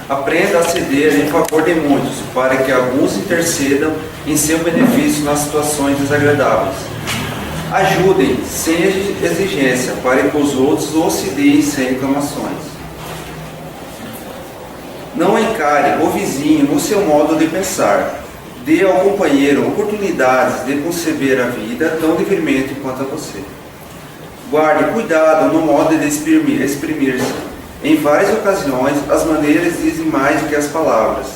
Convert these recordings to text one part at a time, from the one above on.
Aprenda a ceder em favor de muitos, para que alguns intercedam em seu benefício nas situações desagradáveis. Ajudem sem exigência, para que os outros auxiliem sem reclamações. Não encare o vizinho no seu modo de pensar. Dê ao companheiro oportunidades de conceber a vida tão livremente quanto a você. Guarde cuidado no modo de exprimir-se. Em várias ocasiões, as maneiras dizem mais do que as palavras.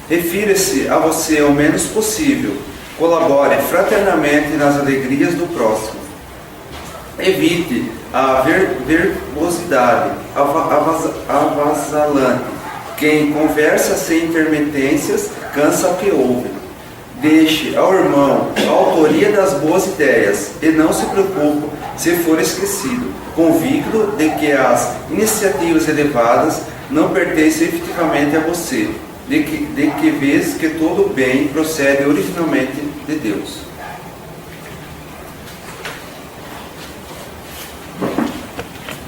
Refira-se a você o menos possível. Colabore fraternamente nas alegrias do próximo. Evite a verbosidade avassalante. Quem conversa sem intermitências cansa o que ouve. Deixe ao irmão a autoria das boas ideias e não se preocupe se for esquecido, convicto de que as iniciativas elevadas não pertencem efetivamente a você, de que vês que todo o bem procede originalmente de Deus.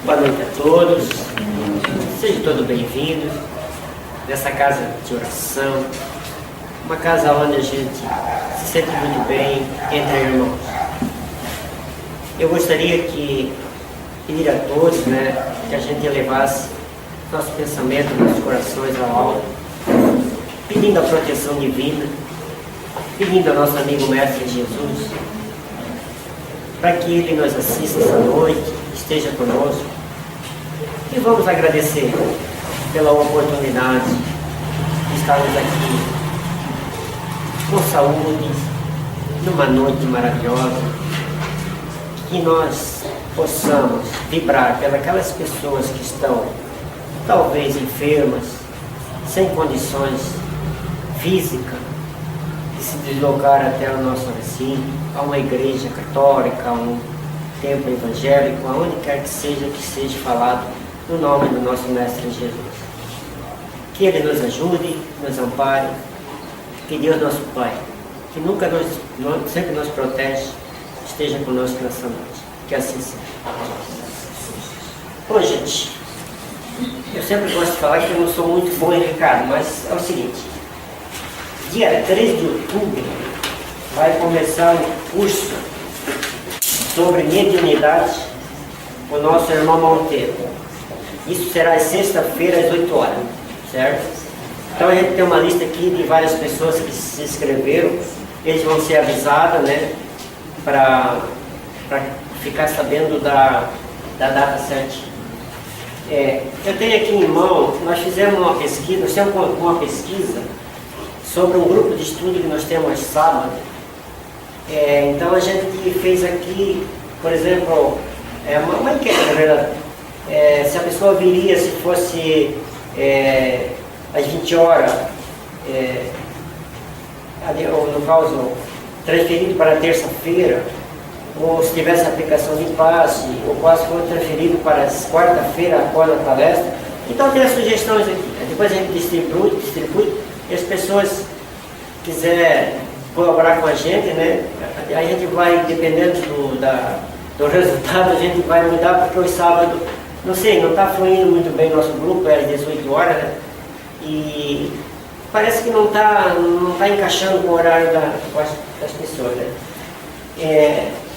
Boa noite a todos, sejam todos bem-vindos nessa casa de oração, uma casa onde a gente se sente muito bem entre irmãos. Eu gostaria que pedir a todos, que a gente elevasse nosso pensamento, nossos corações ao alto, pedindo a proteção divina, pedindo ao nosso amigo Mestre Jesus, para que Ele nos assista essa noite, esteja conosco, e vamos agradecer pela oportunidade de estarmos aqui com saúde, numa noite maravilhosa, que nós possamos vibrar pelas pessoas que estão talvez enfermas, sem condições físicas de se deslocar até o nosso recinto, a uma igreja católica, a um templo evangélico, aonde quer que seja falado no nome do nosso Mestre Jesus. Que Ele nos ajude, nos ampare, que Deus nosso Pai, que sempre nos protege, esteja conosco nessa noite. Que assim seja. Bom, gente, eu sempre gosto de falar que eu não sou muito bom em recado, mas é o seguinte: dia 3 de outubro vai começar um curso sobre mediunidade com o nosso irmão Monteiro. Isso será às sexta-feira, às 8 horas, certo? Então a gente tem uma lista aqui de várias pessoas que se inscreveram. Eles vão ser avisados, para ficar sabendo da data certinha. Eu tenho aqui em mão, nós fizemos uma pesquisa sobre um grupo de estudo que nós temos sábado. Então a gente fez aqui, por exemplo, uma enquete, na verdade, se a pessoa viria se fosse às 20 horas, no caso, transferido para terça-feira, ou se tivesse aplicação de passe, ou quase for transferido para quarta-feira após a palestra. Então tem as sugestões aqui. Depois a gente distribui e as pessoas quiserem colaborar com a gente, a gente vai, dependendo do resultado, a gente vai mudar, porque hoje sábado, não sei, não está fluindo muito bem o nosso grupo, é às 18 horas, e parece que não está encaixando com o horário das pessoas.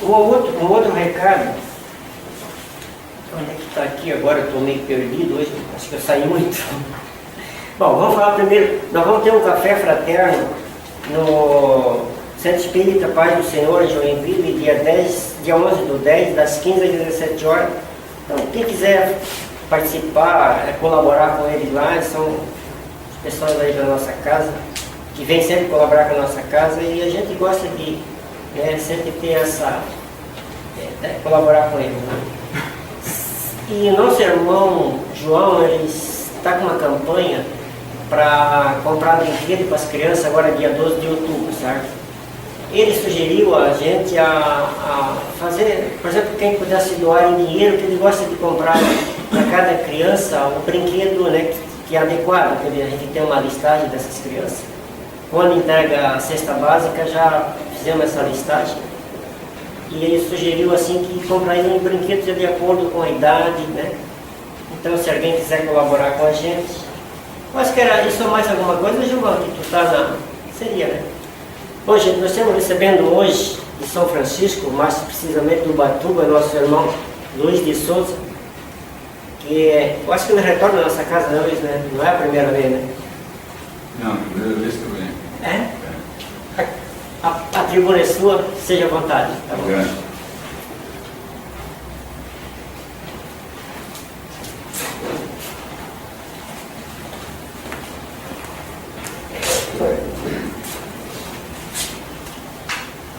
Um outro recado, onde é que está aqui agora? Eu estou meio perdido hoje, acho que eu saí muito. Bom, vamos falar primeiro, nós vamos ter um café fraterno no Centro Espírita Paz do Senhor, em Joinville, dia 11 do 10, das 15 às 17 horas. Então, quem quiser participar, colaborar com eles lá, são pessoas aí da nossa casa, que vêm sempre colaborar com a nossa casa, e a gente gosta de sempre ter colaborar com eles. E o nosso irmão João, ele está com uma campanha para comprar brinquedo para as crianças agora dia 12 de outubro, certo? Ele sugeriu a gente a fazer, por exemplo, quem pudesse doar em dinheiro, que ele gosta de comprar para cada criança um brinquedo que é adequado, porque a gente tem uma listagem dessas crianças. Quando entrega a cesta básica, já fizemos essa listagem. E ele sugeriu assim que comprariam brinquedos de acordo com a idade, Então, se alguém quiser colaborar com a gente, Eu acho que era isso ou mais alguma coisa, Gilmar, que tu está na... Seria, né? Bom, gente, nós estamos recebendo hoje de São Francisco, mais precisamente do Ubatuba, nosso irmão Luiz de Souza, que eu acho que ele retorna à nossa casa hoje, né? Não é a primeira vez, né? Não, primeira vez que eu venho. É? A tribuna é sua, seja à vontade. Tá bom? Obrigado.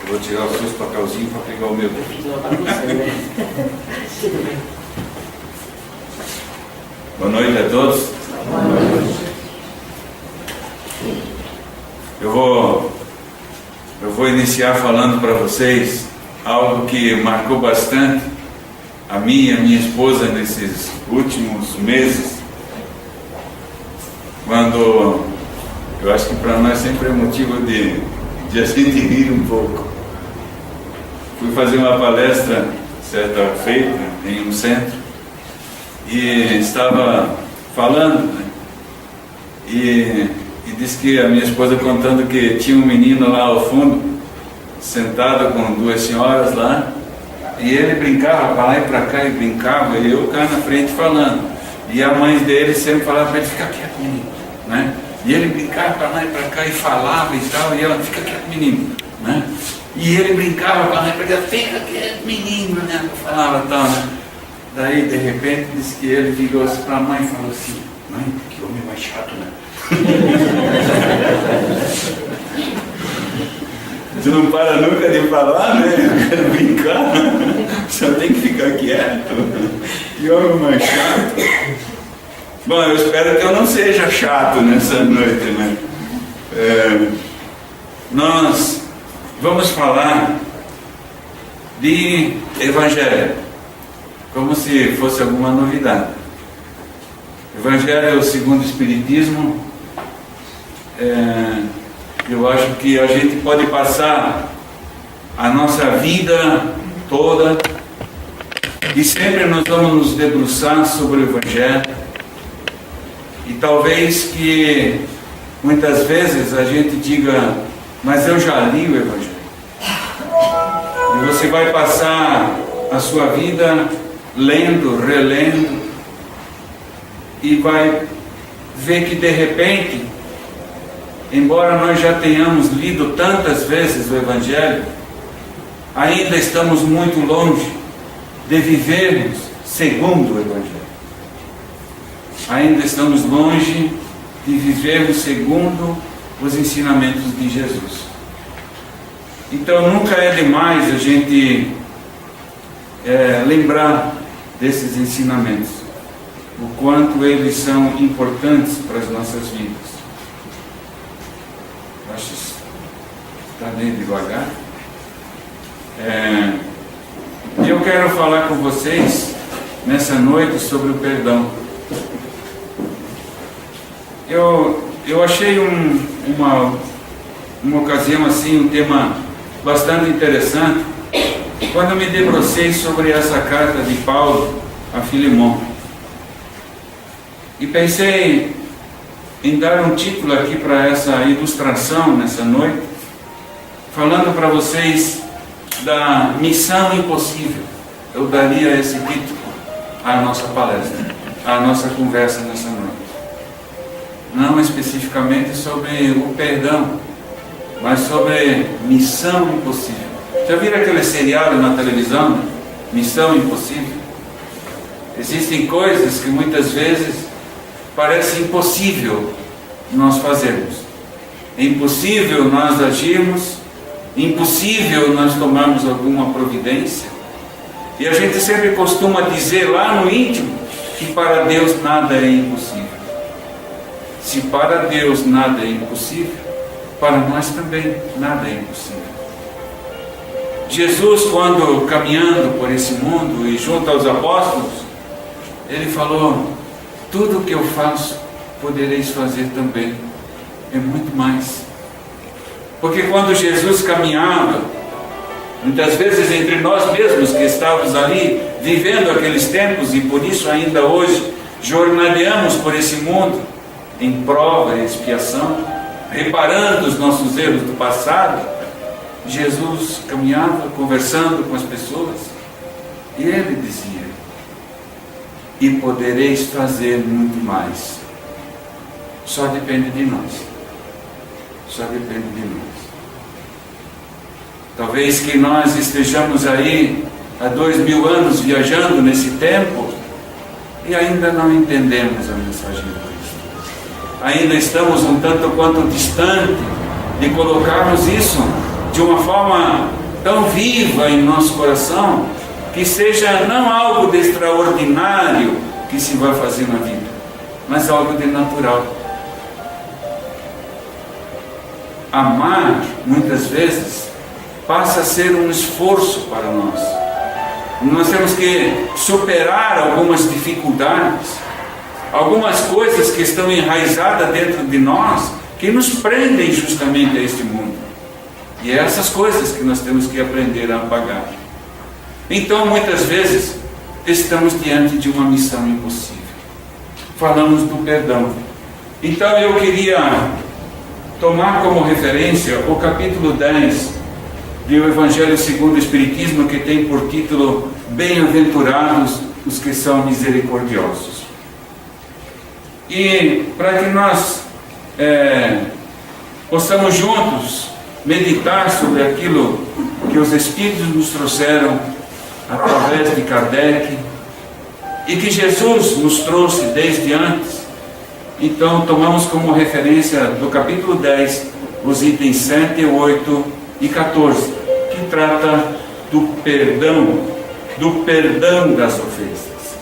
Eu vou tirar os seus papelzinhos para pegar o meu. Eu fiz uma bagunça, né? Tudo bem. Boa noite a todos. Boa noite. Eu vou iniciar falando para vocês algo que marcou bastante a mim e a minha esposa nesses últimos meses, quando eu acho que para nós sempre é motivo de a gente rir um pouco. Fui fazer uma palestra certa feita em um centro e estava falando, né? E disse que a minha esposa contando que tinha um menino lá ao fundo, sentado com duas senhoras lá, e ele brincava para lá e para cá, e brincava, e eu cá na frente falando. E a mãe dele sempre falava para ele, fica quieto, menino, né? E ele brincava para lá e para cá, e falava e tal, e ela, fica quieto, menino, né? E ele brincava para lá e para cá, fica quieto, menino, né? Falava tal, né? Daí, de repente, disse que ele virou-se para a mãe e falou assim, mãe, que homem mais chato, né? Tu não para nunca de falar, né? Eu quero brincar, só tem que ficar quieto. Que homem mais chato. Bom, eu espero que eu não seja chato nessa noite, né? Nós vamos falar de Evangelho, como se fosse alguma novidade. Evangelho segundo o Espiritismo. Eu acho que a gente pode passar a nossa vida toda e sempre nós vamos nos debruçar sobre o Evangelho, e talvez que muitas vezes a gente diga, mas eu já li o Evangelho. E você vai passar a sua vida lendo, relendo, e vai ver que de repente, embora nós já tenhamos lido tantas vezes o Evangelho, ainda estamos muito longe de vivermos segundo o Evangelho. Ainda estamos longe de vivermos segundo os ensinamentos de Jesus. Então nunca é demais a gente lembrar desses ensinamentos, o quanto eles são importantes para as nossas vidas. Acho que está bem devagar. Eu quero falar com vocês nessa noite sobre o perdão. Eu achei uma ocasião assim, um tema bastante interessante, quando me debrucei sobre essa carta de Paulo a Filemão. E pensei em dar um título aqui para essa ilustração nessa noite, falando para vocês da missão impossível. Eu daria esse título à nossa palestra, à nossa conversa nessa noite. Não especificamente sobre o perdão, mas sobre missão impossível. Já viram aquele seriado na televisão, né? Missão Impossível? Existem coisas que muitas vezes parece impossível nós fazermos. É impossível nós agirmos, impossível nós tomarmos alguma providência. E a gente sempre costuma dizer lá no íntimo que para Deus nada é impossível. Se para Deus nada é impossível, para nós também nada é impossível. Jesus, quando caminhando por esse mundo e junto aos apóstolos, ele falou: tudo o que eu faço, podereis fazer também, é muito mais. Porque quando Jesus caminhava, muitas vezes entre nós mesmos que estávamos ali, vivendo aqueles tempos, e por isso ainda hoje, jornadeamos por esse mundo, em prova e expiação, reparando os nossos erros do passado, Jesus caminhava conversando com as pessoas e ele dizia: e podereis fazer muito mais. Só depende de nós. Só depende de nós. Talvez que nós estejamos aí há 2000 anos viajando nesse tempo e ainda não entendemos a mensagem de Cristo. Ainda estamos um tanto quanto distante de colocarmos isso de uma forma tão viva em nosso coração, que seja não algo de extraordinário que se vai fazer na vida, mas algo de natural. Amar, muitas vezes, passa a ser um esforço para nós. Nós temos que superar algumas dificuldades, algumas coisas que estão enraizadas dentro de nós, que nos prendem justamente a este mundo. E é essas coisas que nós temos que aprender a apagar. Então, muitas vezes, estamos diante de uma missão impossível. Falamos do perdão. Então, eu queria tomar como referência o capítulo 10 do Evangelho segundo o Espiritismo, que tem por título Bem-aventurados os que são misericordiosos. E para que nós possamos juntos meditar sobre aquilo que os Espíritos nos trouxeram através de Kardec e que Jesus nos trouxe desde antes, então tomamos como referência do capítulo 10 os itens 7, 8 e 14, que trata do perdão das ofensas.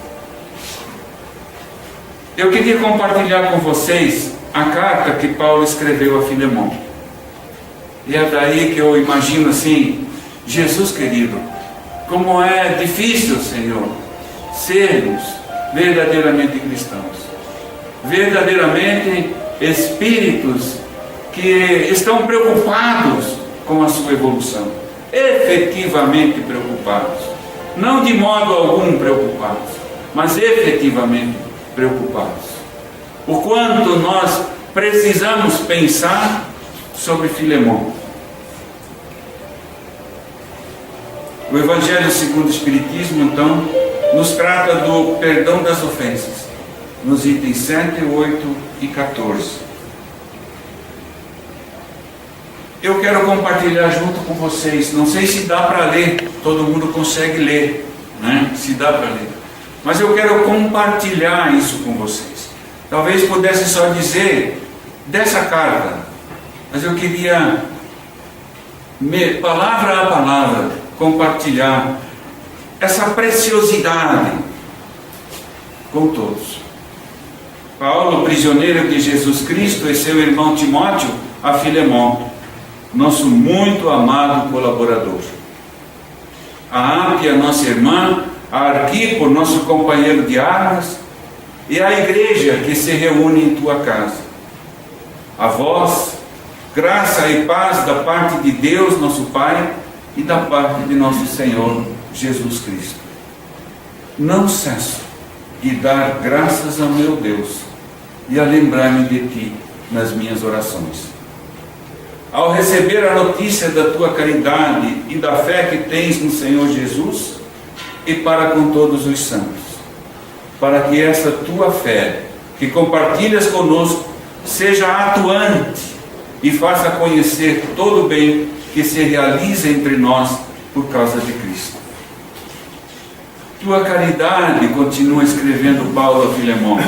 Eu queria compartilhar com vocês a carta que Paulo escreveu a Filemão. E é daí que eu imagino assim: Jesus querido, como é difícil, Senhor, sermos verdadeiramente cristãos, verdadeiramente espíritos que estão preocupados com a sua evolução, efetivamente preocupados, não de modo algum preocupados, mas efetivamente preocupados. O quanto nós precisamos pensar sobre Filemão. O Evangelho segundo o Espiritismo, então, nos trata do perdão das ofensas, nos itens 7, 8 e 14. Eu quero compartilhar junto com vocês, não sei se dá para ler, todo mundo consegue ler, né? Se dá para ler, mas eu quero compartilhar isso com vocês. Talvez pudesse só dizer dessa carta, mas eu queria, palavra a palavra, compartilhar essa preciosidade com todos. Paulo, prisioneiro de Jesus Cristo, e seu irmão Timóteo, a Filemão, nosso muito amado colaborador. A Ápia, nossa irmã, a Arquipo, nosso companheiro de armas, e a igreja que se reúne em tua casa. A vós, graça e paz da parte de Deus, nosso Pai, e da parte de nosso Senhor Jesus Cristo. Não cesso de dar graças ao meu Deus e a lembrar-me de ti nas minhas orações. Ao receber a notícia da tua caridade e da fé que tens no Senhor Jesus, e para com todos os santos, para que essa tua fé, que compartilhas conosco, seja atuante e faça conhecer todo o bem que se realiza entre nós por causa de Cristo. Tua caridade, continua escrevendo Paulo a Filemão,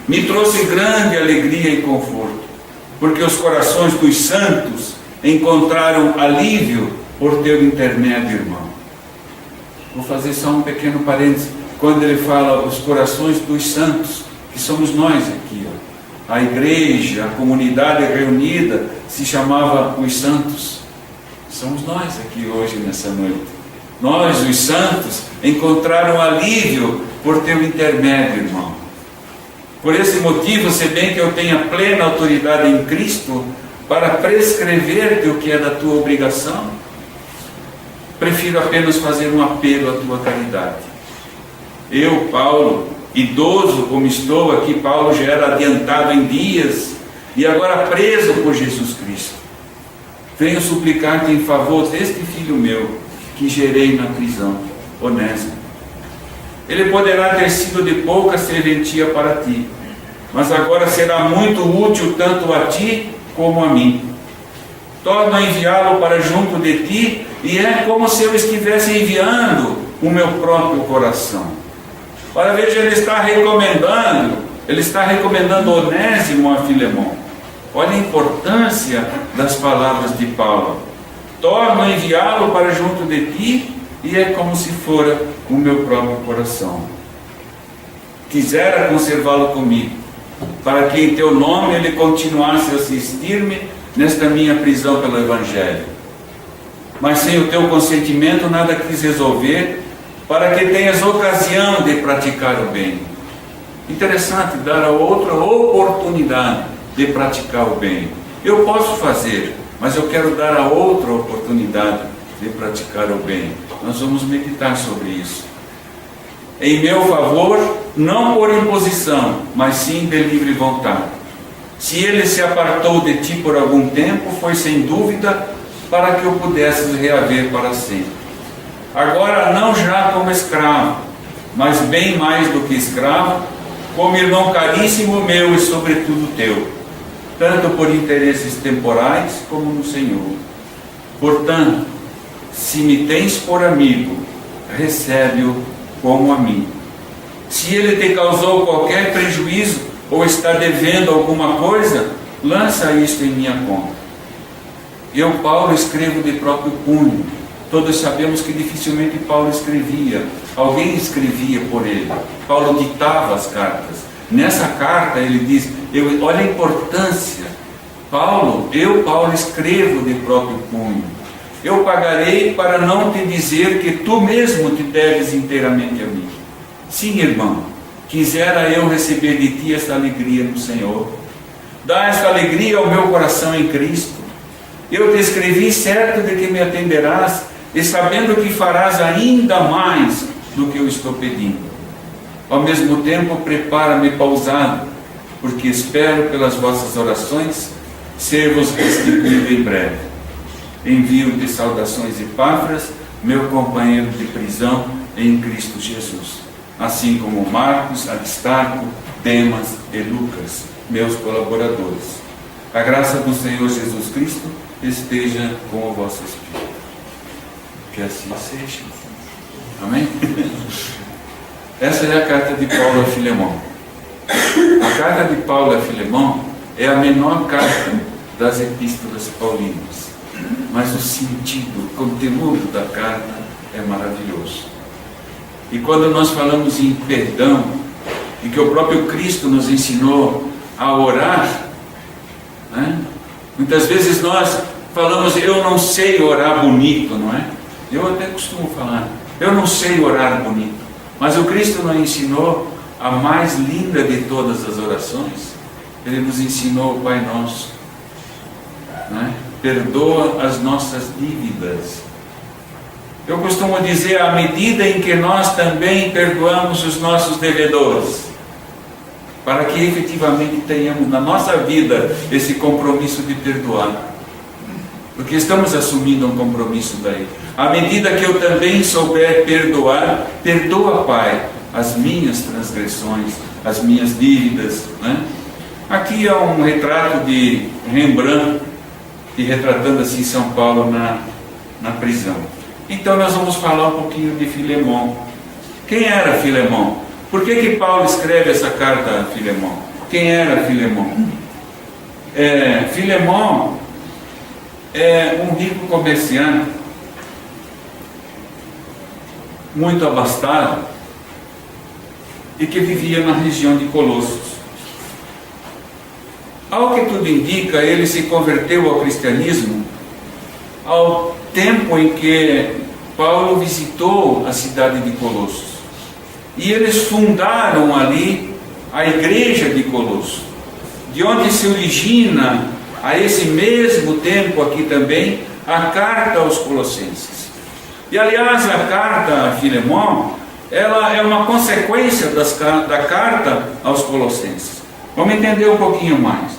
me trouxe grande alegria e conforto, porque os corações dos santos encontraram alívio por teu intermédio, irmão. Vou fazer só um pequeno parênteses. Quando ele fala os corações dos santos, que somos nós aqui, ó. A igreja, a comunidade reunida, se chamava os santos. Somos nós aqui hoje, nessa noite. Nós, os santos, encontraram alívio por teu intermédio, irmão. Por esse motivo, se bem que eu tenha plena autoridade em Cristo para prescrever-te o que é da tua obrigação, prefiro apenas fazer um apelo à tua caridade. Eu, Paulo, idoso como estou aqui, Paulo já era adiantado em dias, e agora preso por Jesus Cristo. Venho suplicar-te em favor deste filho meu, que gerei na prisão, Onésimo. Ele poderá ter sido de pouca serventia para ti, mas agora será muito útil tanto a ti como a mim. Torno a enviá-lo para junto de ti, e é como se eu estivesse enviando o meu próprio coração. Para veja, ele está recomendando Onésimo a Filemão. Olha a importância das palavras de Paulo. Torno a enviá-lo para junto de ti, e é como se fora o meu próprio coração. Quisera conservá-lo comigo, para que em teu nome ele continuasse a assistir-me nesta minha prisão pelo Evangelho. Mas sem o teu consentimento nada quis resolver, para que tenhas ocasião de praticar o bem. Interessante, dar a outra oportunidade de praticar o bem. Eu posso fazer, mas eu quero dar a outra oportunidade de praticar o bem. Nós vamos meditar sobre isso. Em meu favor, não por imposição, mas sim de livre vontade. Se ele se apartou de ti por algum tempo, foi sem dúvida para que o pudesses reaver para sempre. Agora não já como escravo, mas bem mais do que escravo, como irmão caríssimo meu e sobretudo teu, tanto por interesses temporais como no Senhor. Portanto, se me tens por amigo, recebe-o como a mim. Se ele te causou qualquer prejuízo ou está devendo alguma coisa, lança isto em minha conta. Eu, Paulo, escrevo de próprio punho. Todos sabemos que dificilmente Paulo escrevia. Alguém escrevia por ele. Paulo ditava as cartas. Nessa carta ele diz, olha a importância. Paulo, escrevo de próprio punho. Eu pagarei para não te dizer que tu mesmo te deves inteiramente a mim. Sim, irmão, quisera eu receber de ti esta alegria no Senhor. Dá esta alegria ao meu coração em Cristo. Eu te escrevi certo de que me atenderás e sabendo que farás ainda mais do que eu estou pedindo. Ao mesmo tempo, prepara-me pausado, porque espero pelas vossas orações ser-vos restituído em breve. Envio-te saudações e Epáfras, meu companheiro de prisão em Cristo Jesus, assim como Marcos, Aristarco, Demas e Lucas, meus colaboradores. A graça do Senhor Jesus Cristo esteja com o vosso espírito. Que assim seja. Amém? Essa é a carta de Paulo a Filemão. A carta de Paulo a Filemão é a menor carta das epístolas paulinas, mas o sentido, o conteúdo da carta é maravilhoso. E quando nós falamos em perdão, e que o próprio Cristo nos ensinou a orar, né? Muitas vezes nós falamos, eu não sei orar bonito, não é? Eu até costumo falar, eu não sei orar bonito, mas o Cristo nos ensinou a mais linda de todas as orações. Ele nos ensinou o Pai Nosso, não é? Perdoa as nossas dívidas. Eu costumo dizer, à medida em que nós também perdoamos os nossos devedores, para que efetivamente tenhamos na nossa vida esse compromisso de perdoar, porque estamos assumindo um compromisso daí. À medida que eu também souber perdoar, perdoa, Pai, as minhas transgressões, as minhas dívidas, né? Aqui é um retrato de Rembrandt, e retratando assim São Paulo na prisão. Então nós vamos falar um pouquinho de Filemão. Quem era Filemão? Por que Paulo escreve essa carta a Filemão? Quem era Filemão? Filemão é um rico comerciante, muito abastado, e que vivia na região de Colossos. Ao que tudo indica, ele se converteu ao cristianismo ao tempo em que Paulo visitou a cidade de Colossos. E eles fundaram ali a igreja de Colossos, de onde se origina, a esse mesmo tempo aqui também, a carta aos Colossenses. E aliás, a carta a Filemão ela é uma consequência da carta aos Colossenses. Vamos entender um pouquinho mais.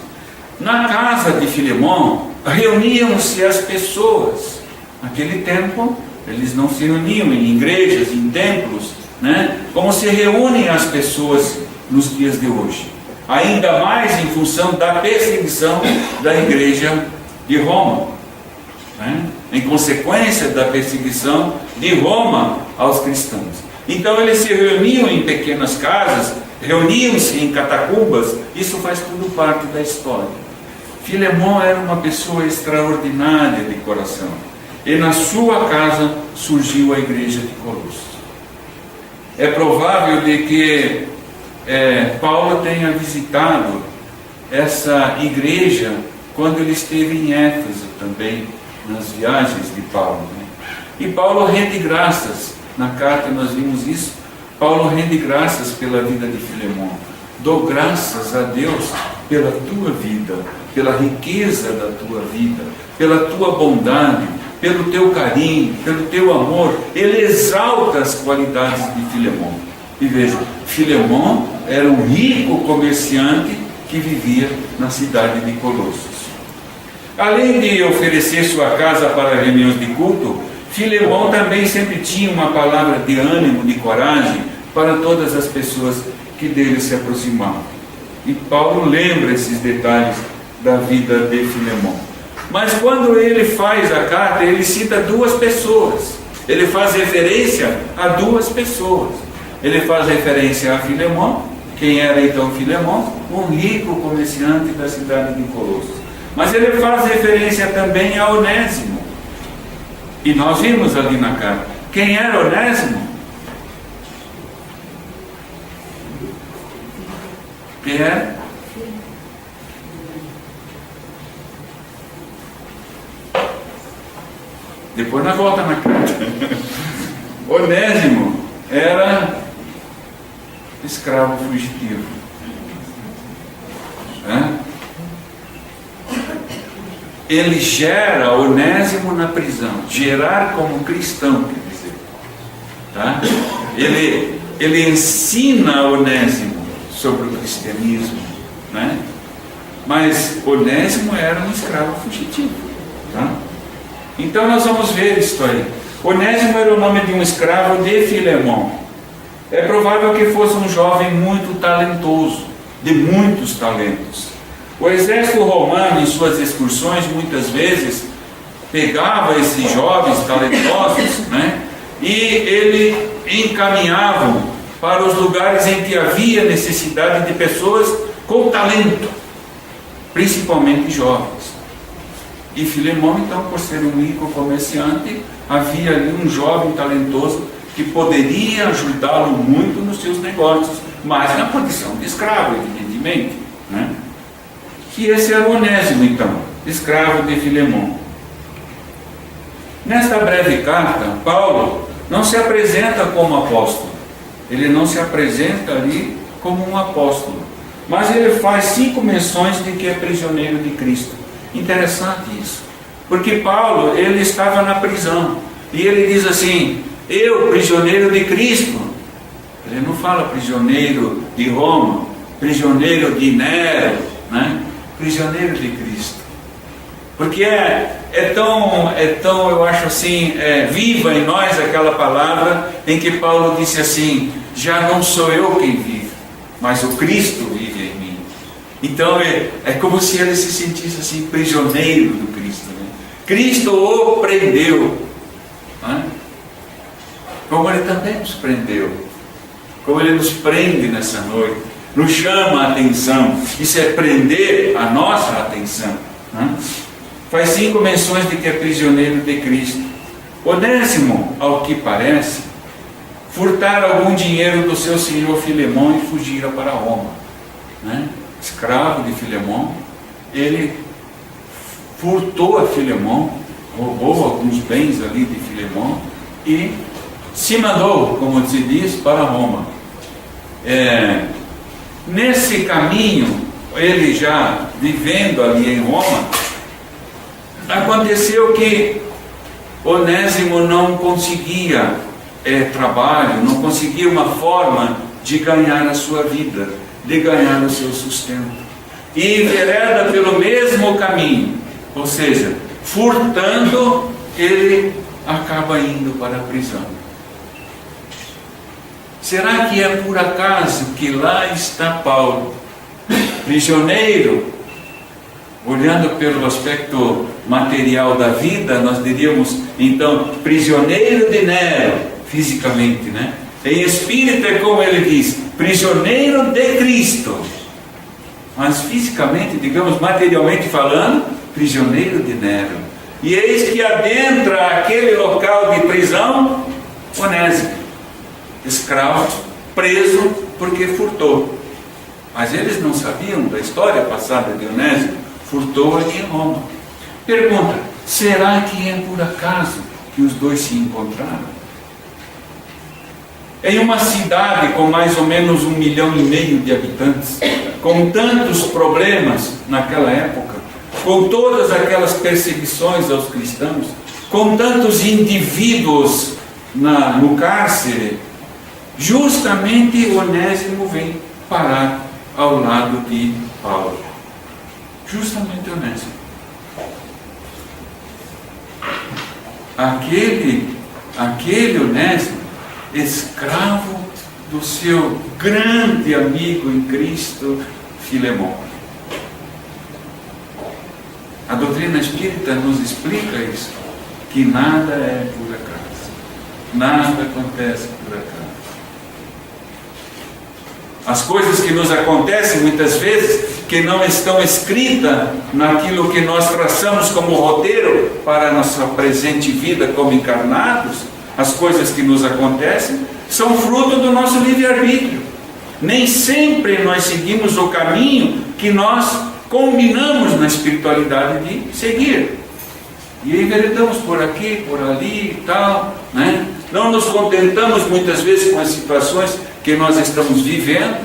Na casa de Filemão, reuniam-se as pessoas. Naquele tempo, eles não se reuniam em igrejas, em templos, né? Como se reúnem as pessoas nos dias de hoje. Ainda mais em função da perseguição da igreja de Roma, né? Em consequência da perseguição de Roma aos cristãos. Então eles se reuniam em pequenas casas, reuniam-se em catacumbas. Isso faz tudo parte da história. Filemão era uma pessoa extraordinária de coração, e na sua casa surgiu a igreja de Colossos. É provável de que Paulo tenha visitado essa igreja quando ele esteve em Éfeso também, nas viagens de Paulo, né? E Paulo rende graças, na carta nós vimos isso. Paulo rende graças pela vida de Filemão. Dou graças a Deus pela tua vida, pela riqueza da tua vida, pela tua bondade, pelo teu carinho, pelo teu amor. Ele exalta as qualidades de Filemão. E veja, Filemão era um rico comerciante que vivia na cidade de Colossos. Além de oferecer sua casa para reuniões de culto, Filemão também sempre tinha uma palavra de ânimo, de coragem para todas as pessoas que dele se aproximavam. E Paulo lembra esses detalhes da vida de Filemão. Mas quando ele faz a carta, ele cita duas pessoas. Ele faz referência a duas pessoas. Ele faz referência a Filemão. Quem era então Filemão? Um rico comerciante da cidade de Colossos. Mas ele faz referência também a Onésimo. E nós vimos ali na carta. Quem era Onésimo? Quem era? Depois nós voltamos na carta. Onésimo era escravo fugitivo. Ele gera Onésimo na prisão. Gerar como cristão, quer dizer. Tá? Ele ensina Onésimo sobre o cristianismo, né? Mas Onésimo era um escravo fugitivo. Tá? Então nós vamos ver isso aí. Onésimo era o nome de um escravo de Filemão. É provável que fosse um jovem muito talentoso, de muitos talentos. O exército romano, em suas excursões, muitas vezes pegava esses jovens talentosos, né? E ele encaminhavam para os lugares em que havia necessidade de pessoas com talento, principalmente jovens. E Filemão, então, por ser um rico comerciante, havia ali um jovem talentoso que poderia ajudá-lo muito nos seus negócios, mas na condição de escravo, evidentemente, né? Que esse era o Onésimo, então, escravo de Filemão. Nesta breve carta, Paulo não se apresenta como apóstolo. Ele não se apresenta ali como um apóstolo. Mas ele faz 5 menções de que é prisioneiro de Cristo. Interessante isso. Porque Paulo, ele estava na prisão. E ele diz assim: eu, prisioneiro de Cristo. Ele não fala prisioneiro de Roma, prisioneiro de Nero, né? Prisioneiro de Cristo. Porque é tão, eu acho assim, viva em nós aquela palavra em que Paulo disse assim: já não sou eu quem vive, mas o Cristo vive em mim. Então é como se ele se sentisse assim, prisioneiro do Cristo, né? Cristo o prendeu, né? Como ele também nos prendeu, como ele nos prende nessa noite, nos chama a atenção. Isso é prender a nossa atenção, né? Faz 5 menções de que é prisioneiro de Cristo. Onésimo, ao que parece, furtara algum dinheiro do seu senhor Filemão e fugira para Roma, né? Escravo de Filemão, ele furtou a Filemão, roubou alguns bens ali de Filemão e se mandou, como se diz, para Roma. Nesse caminho, ele já vivendo ali em Roma, aconteceu que Onésimo não conseguia trabalho, não conseguia uma forma de ganhar a sua vida, de ganhar o seu sustento. E envereda pelo mesmo caminho, ou seja, furtando, ele acaba indo para a prisão. Será que é por acaso que lá está Paulo, prisioneiro? Olhando pelo aspecto material da vida, nós diríamos então prisioneiro de Nero, fisicamente, né? Em espírito é como ele diz, prisioneiro de Cristo. Mas fisicamente, digamos, materialmente falando, prisioneiro de Nero. E eis que adentra aquele local de prisão Onésimo, escravo, preso porque furtou. Mas eles não sabiam da história passada de Onésimo. Furtou aqui em Roma. Pergunta: será que é por acaso que os dois se encontraram? Em uma cidade com mais ou menos 1,5 milhão de habitantes, com tantos problemas naquela época, com todas aquelas perseguições aos cristãos, com tantos indivíduos no cárcere, justamente Onésimo vem parar ao lado de Paulo. Justamente Onésimo. Aquele Onésimo, escravo do seu grande amigo em Cristo, Filemão. A doutrina espírita nos explica isso, que nada é por acaso, nada acontece por acaso. As coisas que nos acontecem muitas vezes, que não estão escritas naquilo que nós traçamos como roteiro para a nossa presente vida como encarnados, as coisas que nos acontecem são fruto do nosso livre-arbítrio. Nem sempre nós seguimos o caminho que nós combinamos na espiritualidade de seguir. E enveredamos por aqui, por ali e tal, né? Não nos contentamos muitas vezes com as situações que nós estamos vivendo.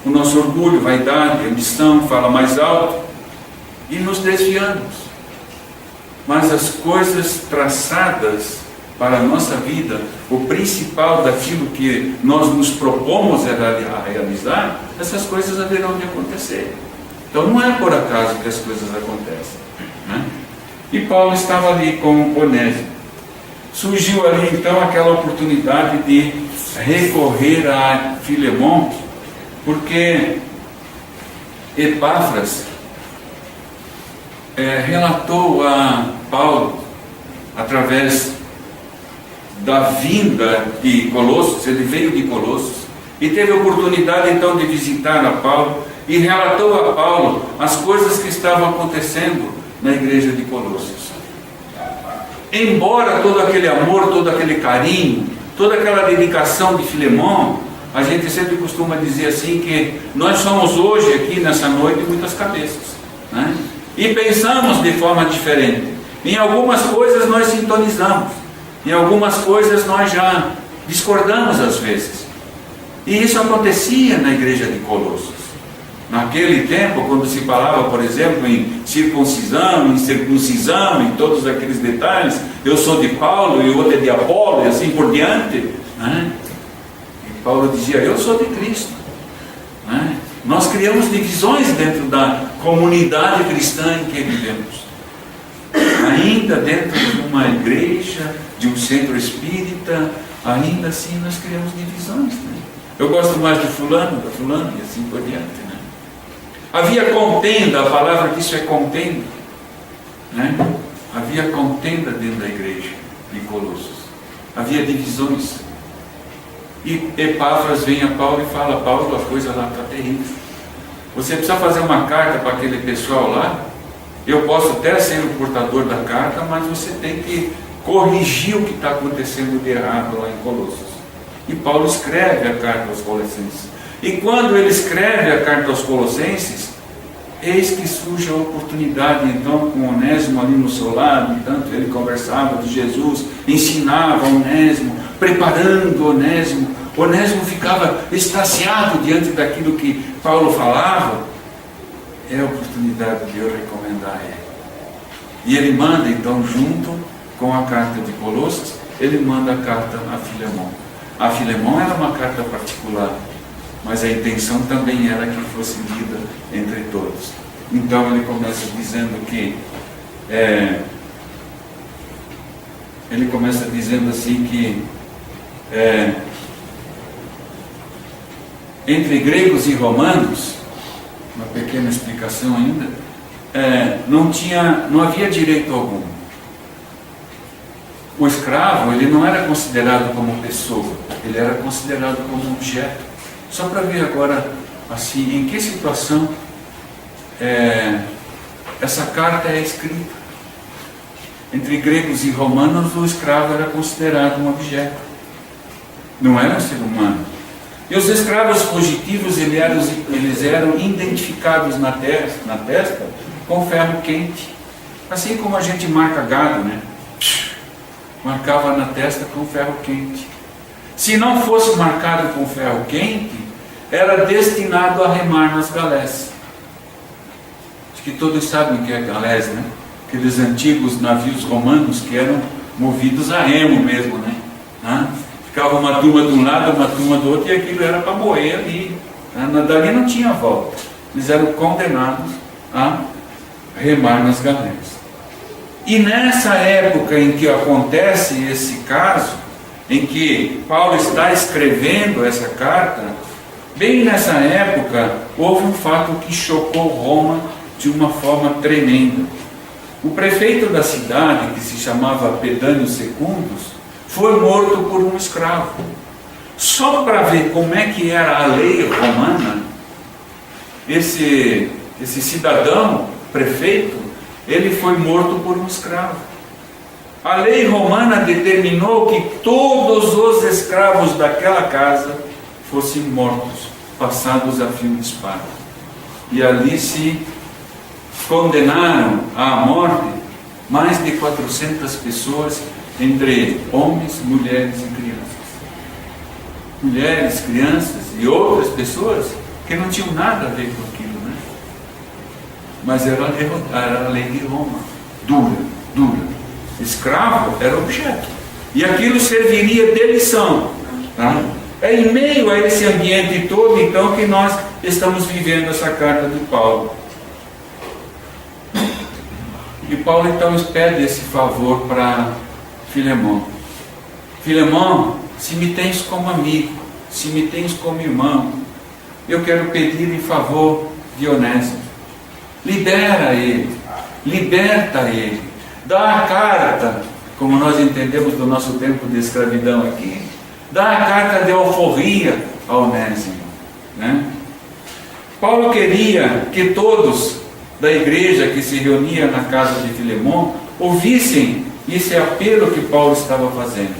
O nosso orgulho, vaidade, ambição fala mais alto e nos desviamos. Mas as coisas traçadas para a nossa vida, o principal daquilo que nós nos propomos a realizar, essas coisas haverão de acontecer. Então não é por acaso que as coisas acontecem, né? E Paulo estava ali com Onésimo. Surgiu ali então aquela oportunidade de recorrer a Filemão, porque Epáfras relatou a Paulo, através da vinda de Colossos, ele veio de Colossos, e teve a oportunidade então de visitar a Paulo, e relatou a Paulo as coisas que estavam acontecendo na igreja de Colossos. Embora todo aquele amor, todo aquele carinho, toda aquela dedicação de Filemão, a gente sempre costuma dizer assim que nós somos hoje aqui nessa noite muitas cabeças, né? E pensamos de forma diferente. Em algumas coisas nós sintonizamos, em algumas coisas nós já discordamos às vezes. E isso acontecia na igreja de Colossos. Naquele tempo, quando se falava, por exemplo, em circuncisão, em circuncisão, em todos aqueles detalhes, eu sou de Paulo e o outro é de Apolo e assim por diante, né? E Paulo dizia, eu sou de Cristo, né? Nós criamos divisões dentro da comunidade cristã em que vivemos. Ainda dentro de uma igreja, de um centro espírita, ainda assim nós criamos divisões, né? Eu gosto mais de fulano, da fulana e assim por diante, né? Havia contenda, a palavra disso é contenda, né? Havia contenda dentro da igreja de Colossos, havia divisões. E Epáfras vem a Paulo e fala, Paulo, a coisa lá está terrível. Você precisa fazer uma carta para aquele pessoal lá. Eu posso até ser o portador da carta, mas você tem que corrigir o que está acontecendo de errado lá em Colossos. E Paulo escreve a carta aos Colossenses. E quando ele escreve a carta aos Colossenses, eis que surge a oportunidade então com Onésimo ali no seu lado, e tanto ele conversava de Jesus, ensinava Onésimo, preparando Onésimo. Onésimo ficava extasiado diante daquilo que Paulo falava. É a oportunidade de eu recomendar ele. E ele manda então junto com a carta de Colossos, ele manda a carta a Filemon. A Filemon era uma carta particular, mas a intenção também era que fosse lida entre todos. Então ele começa dizendo assim que entre gregos e romanos, uma pequena explicação ainda, não havia direito algum. O escravo, ele não era considerado como pessoa, ele era considerado como objeto. Só para ver agora, assim, em que situação essa carta é escrita. Entre gregos e romanos, o escravo era considerado um objeto, não era um ser humano. E os escravos fugitivos, eles eram identificados na testa com ferro quente, assim como a gente marca gado, né? Marcava na testa com ferro quente. Se não fosse marcado com ferro quente, era destinado a remar nas galés. Acho que todos sabem o que é galés, né? Aqueles antigos navios romanos que eram movidos a remo mesmo, né? Ficava uma turma de um lado, uma turma do outro, e aquilo era para morrer ali. Dali não tinha volta. Eles eram condenados a remar nas galés. E nessa época em que acontece esse caso, em que Paulo está escrevendo essa carta, bem nessa época houve um fato que chocou Roma de uma forma tremenda. O prefeito da cidade, que se chamava Pedânio Secundus, foi morto por um escravo. Só para ver como é que era a lei romana, esse cidadão, prefeito, ele foi morto por um escravo. A lei romana determinou que todos os escravos daquela casa fossem mortos, passados a fio de espada. E ali se condenaram à morte mais de 400 pessoas, entre homens, mulheres e crianças. Mulheres, crianças e outras pessoas que não tinham nada a ver com aquilo, né? Mas era a lei de Roma, dura. Escravo era objeto, e aquilo serviria de lição. Tá? É em meio a esse ambiente todo, então, que nós estamos vivendo essa carta de Paulo. E Paulo, então, pede esse favor para Filemon. Filemon, se me tens como amigo, se me tens como irmão, eu quero pedir em favor de Onésimo. Libera ele, liberta ele, dá a carta, como nós entendemos do nosso tempo de escravidão aqui, dá a carta de alforria a Onésimo, né? Paulo queria que todos da igreja que se reunia na casa de Filemon ouvissem esse apelo que Paulo estava fazendo,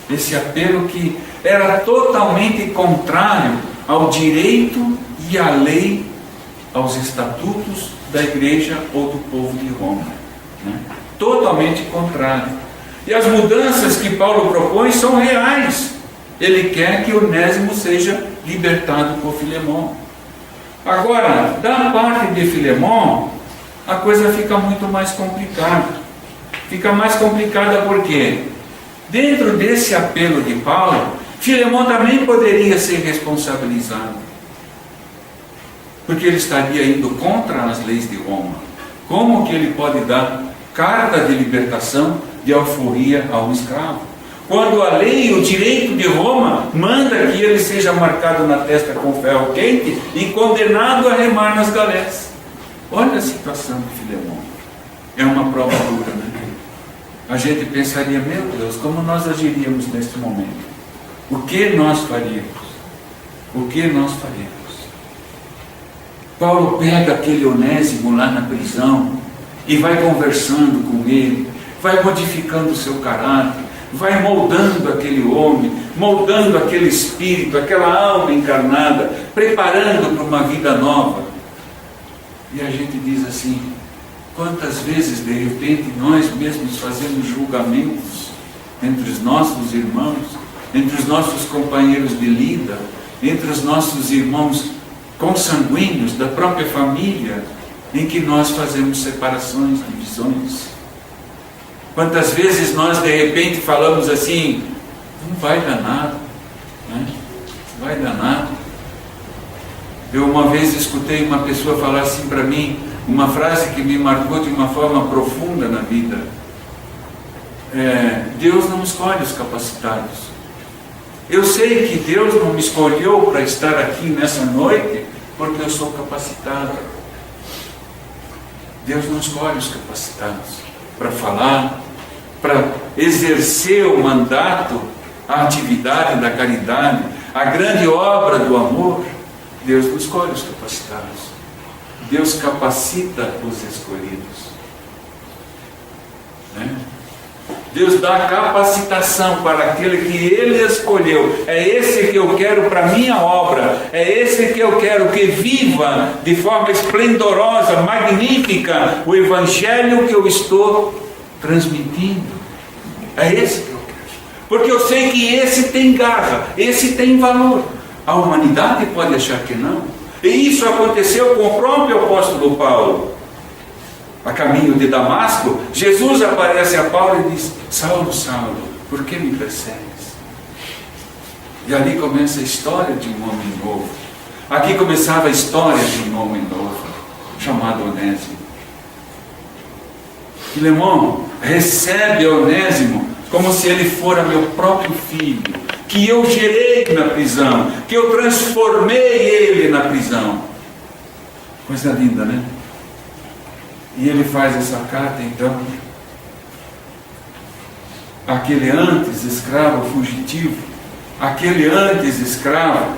esse apelo que era totalmente contrário ao direito e à lei, aos estatutos da igreja ou do povo de Roma, né? Totalmente contrário. E as mudanças que Paulo propõe são reais. Ele quer que Onésimo seja libertado por Filemon. Agora, da parte de Filemon, a coisa fica muito mais complicada. Fica mais complicada porque, dentro desse apelo de Paulo, Filemon também poderia ser responsabilizado, porque ele estaria indo contra as leis de Roma. Como que ele pode dar carta de libertação, de alforria a um escravo, quando a lei, o direito de Roma manda que ele seja marcado na testa com ferro quente e condenado a remar nas galés? Olha a situação de Filemon. É uma prova dura, né? A gente pensaria, meu Deus, como nós agiríamos neste momento? O que nós faríamos? O que nós faríamos? Paulo pega aquele Onésimo lá na prisão e vai conversando com ele, vai modificando o seu caráter, vai moldando aquele homem, moldando aquele espírito, aquela alma encarnada, preparando para uma vida nova. E a gente diz assim, quantas vezes de repente nós mesmos fazemos julgamentos entre os nossos irmãos, entre os nossos companheiros de lida, entre os nossos irmãos consanguíneos da própria família, em que nós fazemos separações, divisões. Quantas vezes nós de repente falamos assim, não vai dar nada, né? Não vai dar nada. Eu uma vez escutei uma pessoa falar assim para mim, uma frase que me marcou de uma forma profunda na vida. Deus não escolhe os capacitados. Eu sei que Deus não me escolheu para estar aqui nessa noite porque eu sou capacitado. Deus não escolhe os capacitados para falar, para exercer o mandato, a atividade da caridade, a grande obra do amor. Deus não escolhe os capacitados. Deus capacita os escolhidos, né? Deus dá capacitação para aquele que Ele escolheu. É esse que eu quero para a minha obra. É esse que eu quero que viva de forma esplendorosa, magnífica, o Evangelho que eu estou transmitindo. É esse que eu quero. Porque eu sei que esse tem garra, esse tem valor. A humanidade pode achar que não. E isso aconteceu com o próprio apóstolo Paulo. A caminho de Damasco, Jesus aparece a Paulo e diz: Saulo, Saulo, por que me persegues? E ali começa a história de um homem novo. Aqui começava a história de um homem novo, chamado Onésimo. Filemão recebe Onésimo como se ele fora meu próprio filho, que eu gerei na prisão, que eu transformei ele na prisão. Coisa linda, né? E ele faz essa carta, então, aquele antes escravo fugitivo, aquele antes escravo,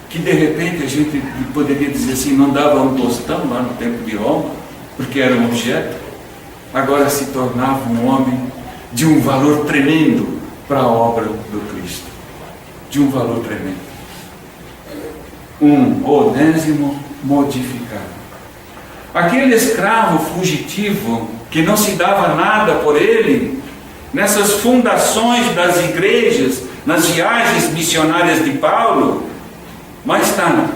que de repente a gente poderia dizer assim, não dava um tostão lá no tempo de Roma, porque era um objeto, agora se tornava um homem de um valor tremendo para a obra do Cristo, de um valor tremendo. Um Onésimo modificado. Aquele escravo fugitivo que não se dava nada por ele, nessas fundações das igrejas, nas viagens missionárias de Paulo, mais tarde,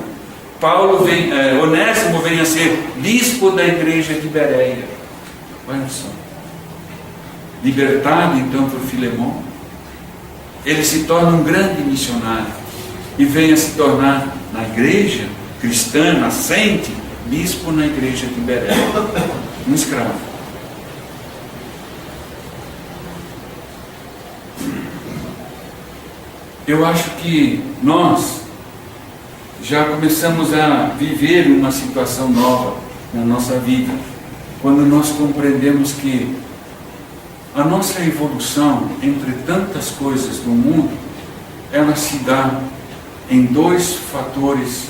Onésimo vem a ser bispo da igreja de Bereia. Olha só. Libertado então por Filemão, ele se torna um grande missionário e vem a se tornar na igreja cristã nascente, bispo na igreja de Bereia, um escravo. Eu acho que nós já começamos a viver uma situação nova na nossa vida, quando nós compreendemos que a nossa evolução, entre tantas coisas do mundo, ela se dá em dois fatores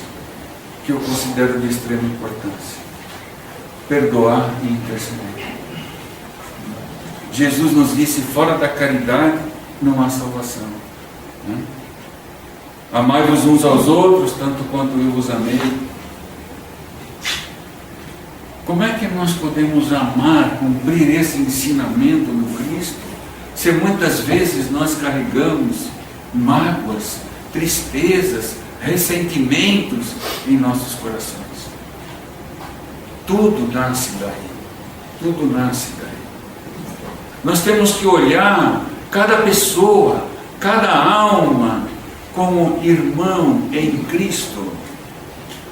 que eu considero de extrema importância: perdoar e interceder. Jesus nos disse: fora da caridade não há salvação, né? Amai-vos uns aos outros, tanto quanto eu vos amei. Como é que nós podemos amar, cumprir esse ensinamento no Cristo, se muitas vezes nós carregamos mágoas, tristezas, ressentimentos em nossos corações? Tudo nasce daí. Tudo nasce daí. Nós temos que olhar cada pessoa, cada alma, como irmão em Cristo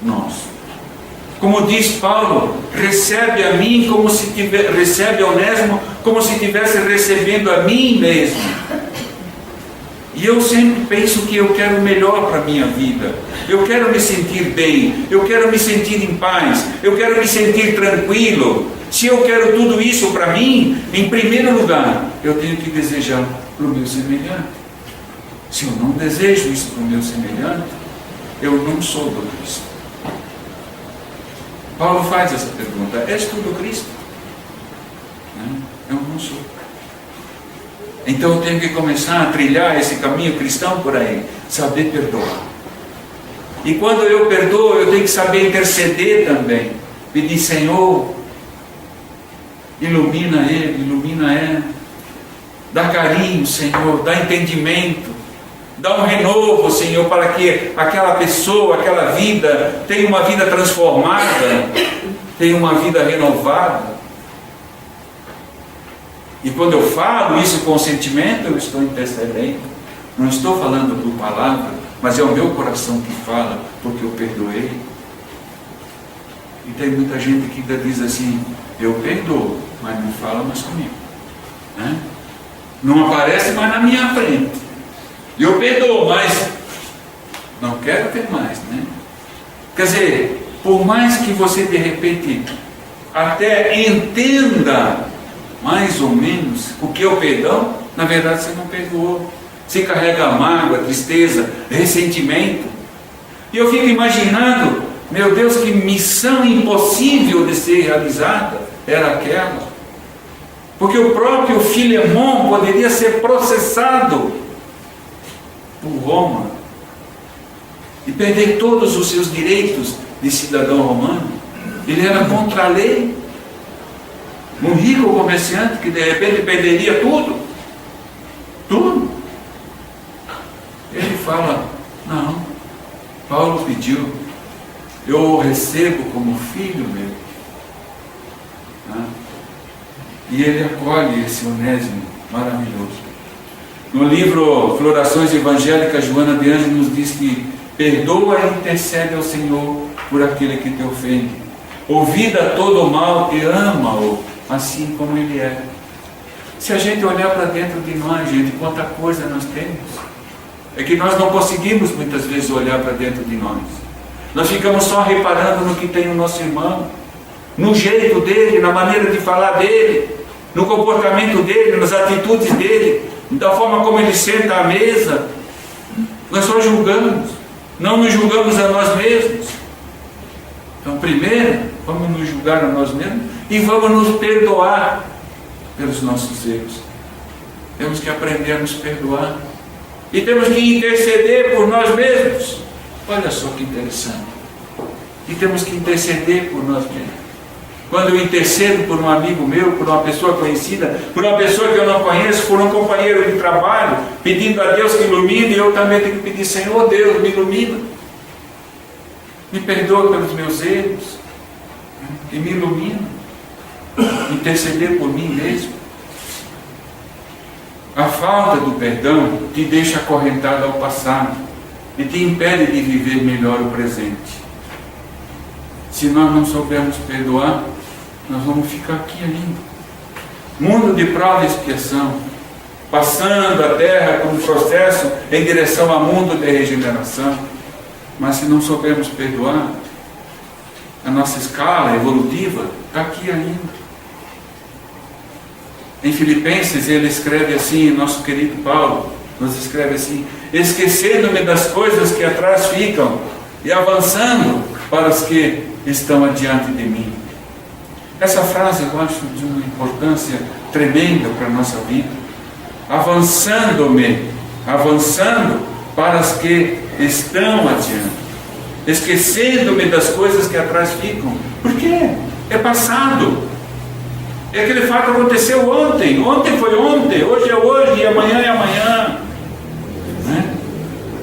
nosso. Como diz Paulo, recebe a mim como se recebe a Onésimo como se estivesse recebendo a mim mesmo. E eu sempre penso que eu quero o melhor para a minha vida. Eu quero me sentir bem, eu quero me sentir em paz, eu quero me sentir tranquilo. Se eu quero tudo isso para mim, em primeiro lugar, eu tenho que desejar para o meu semelhante. Se eu não desejo isso para o meu semelhante, eu não sou do Cristo. Paulo faz essa pergunta: és tu do Cristo? Não, eu não sou. Então eu tenho que começar a trilhar esse caminho cristão por aí, saber perdoar. E quando eu perdoo, eu tenho que saber interceder também. Pedir: Senhor, ilumina ele, ilumina ela. Dá carinho, Senhor, dá entendimento. Dá um renovo, Senhor, para que aquela pessoa, aquela vida, tenha uma vida transformada, tenha uma vida renovada. E quando eu falo isso com sentimento, eu estou intercedendo. Não estou falando por palavra, mas é o meu coração que fala, porque eu perdoei. E tem muita gente que ainda diz assim, eu perdoo, mas não fala mais comigo, né? Não aparece mais na minha frente. Eu perdoo, mas não quero ter mais, né? Quer dizer, por mais que você de repente até entenda mais ou menos o que é o perdão, na verdade você não perdoou. Você carrega mágoa, tristeza, ressentimento. E eu fico imaginando, meu Deus, que missão impossível de ser realizada era aquela. Porque o próprio Filemão poderia ser processado por Roma e perder todos os seus direitos de cidadão romano. Ele era contra a lei. Um rico comerciante que de repente perderia tudo. Tudo. Ele fala, não, Paulo pediu, eu o recebo como filho meu. E ele acolhe esse Onésimo maravilhoso. No livro Florações Evangélicas, Joana de Anjos nos diz que perdoa e intercede ao Senhor por aquele que te ofende. Ouvida todo o mal e ama-o assim como ele é. Se a gente olhar para dentro de nós, gente, quanta coisa nós temos. É que nós não conseguimos muitas vezes olhar para dentro de nós. Nós ficamos só reparando no que tem o nosso irmão, no jeito dele, na maneira de falar dele, no comportamento dele, nas atitudes dele, da forma como ele senta à mesa. Nós só julgamos, não nos julgamos a nós mesmos. Então, primeiro, vamos nos julgar a nós mesmos e vamos nos perdoar pelos nossos erros. Temos que aprender a nos perdoar. E temos que interceder por nós mesmos. Olha só que interessante. E temos que interceder por nós mesmos. Quando eu intercedo por um amigo meu, por uma pessoa conhecida, por uma pessoa que eu não conheço, por um companheiro de trabalho, pedindo a Deus que ilumine, eu também tenho que pedir, Senhor Deus, me ilumina. Me perdoa pelos meus erros. E me ilumina. Interceder por mim mesmo. A falta do perdão te deixa acorrentado ao passado e te impede de viver melhor o presente. Se nós não soubermos perdoar, nós vamos ficar aqui ainda. Mundo de prova e expiação, passando a terra por um processo em direção a mundo de regeneração. Mas se não soubermos perdoar, a nossa escala evolutiva está aqui ainda. Em Filipenses ele escreve assim, nosso querido Paulo nos escreve assim, esquecendo-me das coisas que atrás ficam e avançando para as que estão adiante de mim. Essa frase eu acho de uma importância tremenda para a nossa vida. Avançando para as que estão adiante. Esquecendo-me das coisas que atrás ficam. Por quê? É passado. É aquele fato que aconteceu ontem. Ontem foi ontem, hoje é hoje e amanhã é amanhã. Né?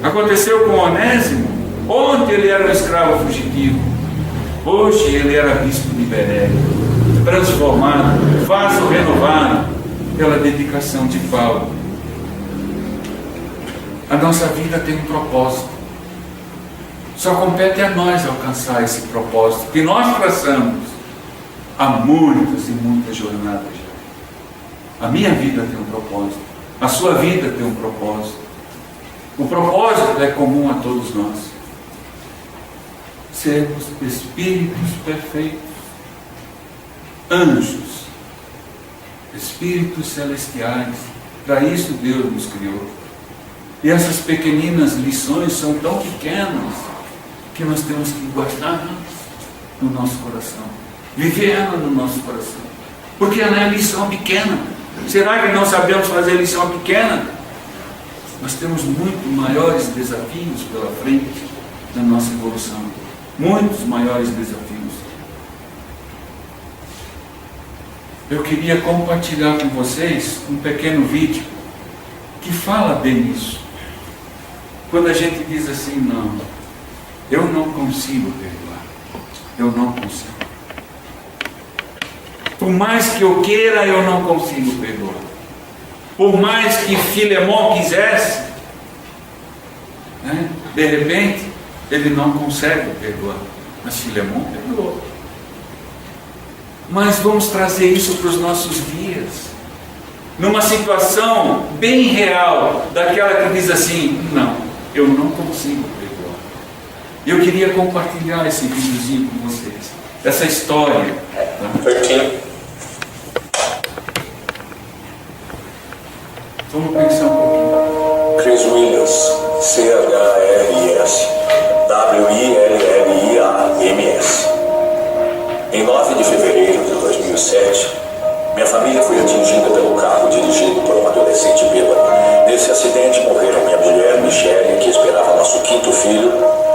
Aconteceu com Onésimo. Ontem ele era um escravo fugitivo. Hoje ele era bispo de Berea. Transformado, vaso renovado pela dedicação de Paulo. A nossa vida tem um propósito. Só compete a nós alcançar esse propósito que nós traçamos há muitas e muitas jornadas já. A minha vida tem um propósito. A sua vida tem um propósito. O propósito é comum a todos nós. Sermos espíritos perfeitos, anjos, espíritos celestiais. Para isso Deus nos criou. E essas pequeninas lições são tão pequenas que nós temos que guardar no nosso coração, viver ela no nosso coração, porque ela é lição pequena. Será que não sabemos fazer lição pequena? Nós temos muito maiores desafios pela frente na nossa evolução, muitos maiores desafios. Eu queria compartilhar com vocês um pequeno vídeo que fala bem isso. Quando a gente diz assim, não, eu não consigo perdoar, eu não consigo. Por mais que eu queira, eu não consigo perdoar. Por mais que Filemão quisesse, né? De repente, ele não consegue perdoar. Mas Filemão perdoou. Mas vamos trazer isso para os nossos dias. Numa situação bem real, daquela que diz assim, não, eu não consigo perdoar. Eu queria compartilhar esse videozinho com vocês, essa história. Tá? Vamos pensar um pouquinho. Chris Williams, C-H-R-I-S, W-I-L-L-I-A-M-S. Em 9 de fevereiro de 2007, minha família foi atingida pelo carro dirigido por um adolescente bêbado. Nesse acidente morreram minha mulher, Michele, que esperava nosso 5º filho,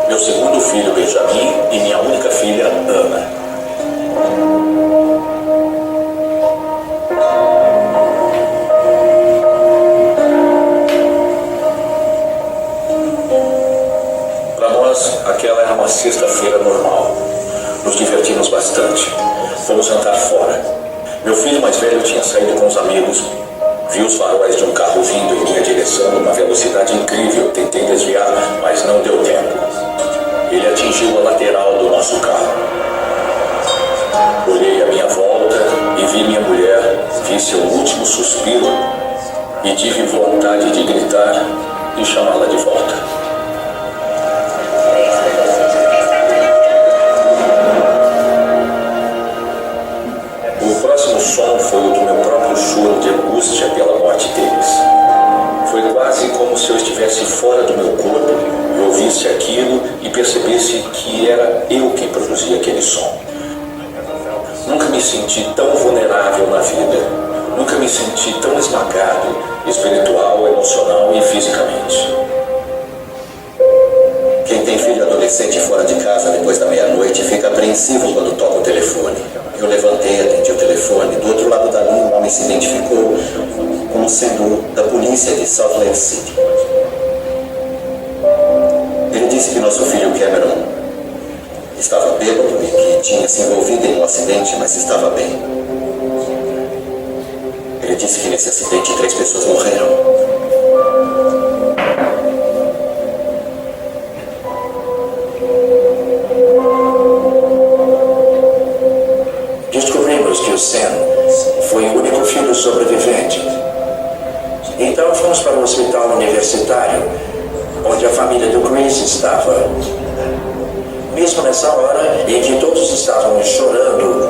meu 2º filho, Benjamin, e minha única filha, Ana. Para nós, aquela era uma sexta-feira normal. Nos divertimos bastante. Fomos jantar fora. Meu filho mais velho tinha saído com os amigos. Vi os faróis de um carro vindo em minha direção numa velocidade incrível. Tentei desviar, mas não deu tempo. Ele atingiu a lateral do nosso carro. Olhei à minha volta e vi minha mulher. Vi seu último suspiro e tive vontade de gritar e chamá-la de volta. O som foi o do meu próprio choro de angústia pela morte deles. Foi quase como se eu estivesse fora do meu corpo e ouvisse aquilo e percebesse que era eu quem produzia aquele som. Nunca me senti tão vulnerável na vida. Nunca me senti tão esmagado, espiritual, emocional e fisicamente. Quem tem filho adolescente fora de casa depois da meia-noite fica apreensivo quando toca o telefone. Eu levantei, atendi o telefone. Do outro lado da linha, um homem se identificou como sendo da polícia de Salt Lake City. Ele disse que nosso filho Cameron estava bêbado e que tinha se envolvido em um acidente, mas estava bem. Ele disse que nesse acidente 3 pessoas morreram. Descobrimos que o Sam foi o único filho sobrevivente. Então fomos para o hospital universitário, onde a família do Chris estava. Mesmo nessa hora em que todos estavam chorando,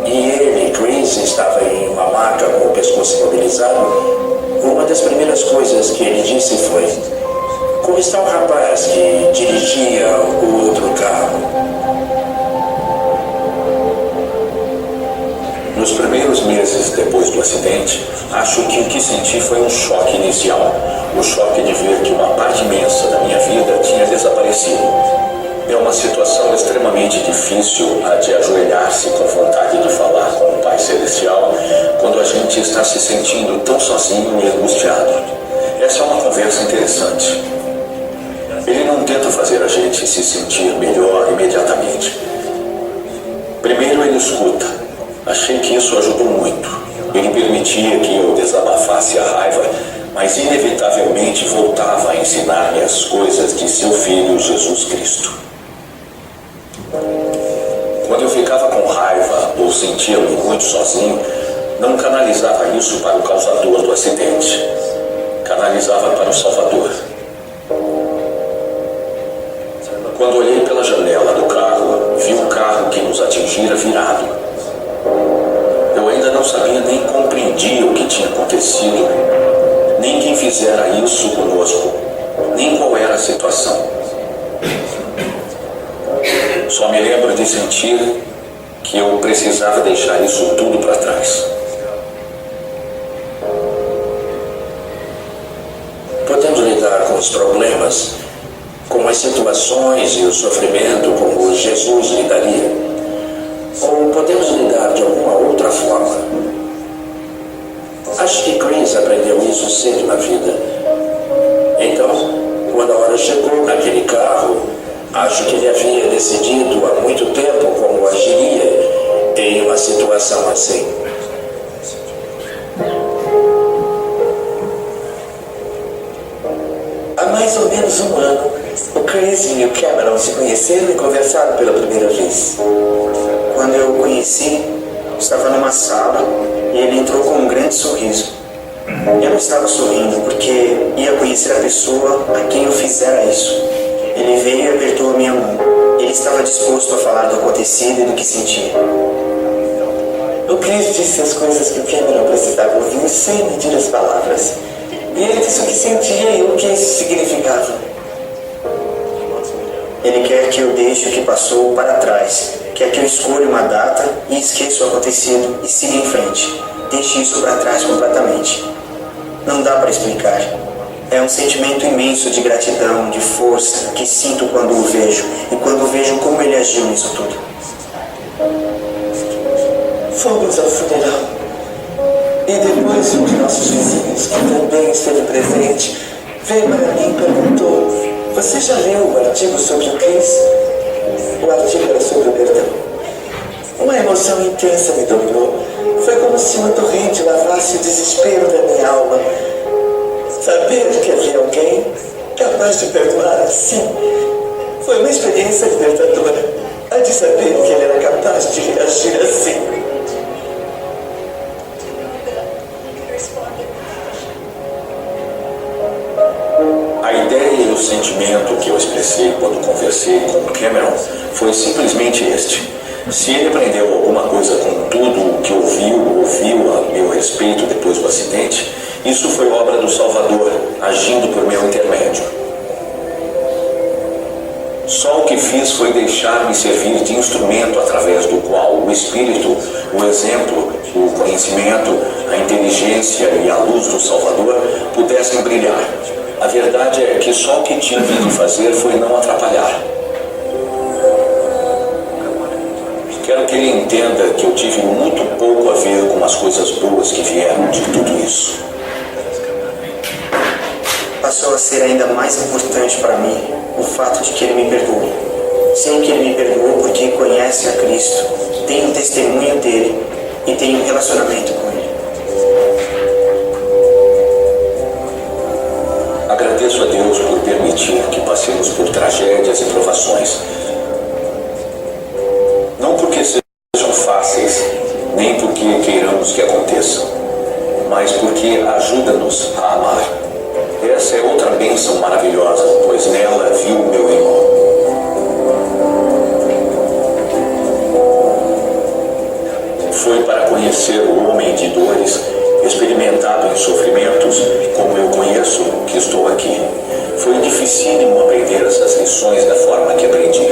e ele, Chris, estava em uma maca com o pescoço imobilizado, uma das primeiras coisas que ele disse foi: como está o rapaz que dirigia o outro carro? Nos primeiros meses depois do acidente, acho que o que senti foi um choque inicial. O choque de ver que uma parte imensa da minha vida tinha desaparecido. É uma situação extremamente difícil a de ajoelhar-se com vontade de falar com o Pai Celestial quando a gente está se sentindo tão sozinho e angustiado. Essa é uma conversa interessante. Ele não tenta fazer a gente se sentir melhor imediatamente. Primeiro ele escuta. Achei que isso ajudou muito. Ele permitia que eu desabafasse a raiva, mas inevitavelmente voltava a ensinar-me as coisas de seu Filho Jesus Cristo. Quando eu ficava com raiva ou sentia-me muito sozinho, não canalizava isso para o causador do acidente. Canalizava para o Salvador. Quando olhei pela janela do carro, vi o carro que nos atingira virado. Eu ainda não sabia nem compreendia o que tinha acontecido, nem quem fizera isso conosco, nem qual era a situação. Só me lembro de sentir que eu precisava deixar isso tudo para trás. Podemos lidar com os problemas, com as situações e o sofrimento como Jesus lidaria. Ou podemos lidar de alguma outra forma. Acho que Chris aprendeu isso cedo na vida. Então, quando a hora chegou naquele carro, acho que ele havia decidido há muito tempo como agiria em em uma situação assim. Há mais ou menos um ano, o Chris e o Cameron se conheceram e conversaram pela primeira vez. Quando eu o conheci, estava numa sala e ele entrou com um grande sorriso. Eu não estava sorrindo porque ia conhecer a pessoa a quem eu fizera isso. Ele veio e apertou a minha mão. Ele estava disposto a falar do acontecido e do que sentia. O Chris disse as coisas que o Cameron precisava ouvir sem medir as palavras. E ele disse o que sentia e o que isso significava. Ele quer que eu deixe o que passou para trás. Quer que eu escolha uma data e esqueça o acontecido e siga em frente. Deixe isso para trás completamente. Não dá para explicar. É um sentimento imenso de gratidão, de força, que sinto quando o vejo e quando vejo como ele agiu nisso tudo. Fomos ao funeral. E depois um de nossos vizinhos, que também esteve presente, veio para mim e perguntou: você já leu o artigo sobre o Chris? O artigo era sobre o perdão. Uma emoção intensa me dominou. Foi como se uma torrente lavasse o desespero da minha alma. Saber que havia alguém capaz de perdoar assim foi uma experiência libertadora. A de saber que ele era capaz de reagir assim. A ideia e o sentimento que eu expressei quando conversei com o Cameron foi simplesmente este. Se ele aprendeu alguma coisa com tudo o que ouviu a meu respeito depois do acidente, isso foi obra do Salvador, agindo por meu intermédio. Só o que fiz foi deixar-me servir de instrumento através do qual o Espírito, o exemplo, o conhecimento, a inteligência e a luz do Salvador pudessem brilhar. A verdade é que só o que tive de fazer foi não atrapalhar. Quero que ele entenda que eu tive muito pouco a ver com as coisas boas que vieram de tudo isso. Passou a ser ainda mais importante para mim o fato de que ele me perdoou. Sei que ele me perdoou porque conhece a Cristo, tem um testemunho dele e tem um relacionamento com ele. Agradeço a Deus por permitir que passemos por tragédias e provações. Não porque sejam fáceis, nem porque queiramos que aconteçam, mas porque ajuda-nos a amar. Essa é outra bênção maravilhosa, pois nela viu o meu irmão. Foi para conhecer o homem de dores, experimentado em sofrimentos, como eu conheço, que estou aqui. Foi dificílimo aprender essas lições da forma que aprendi.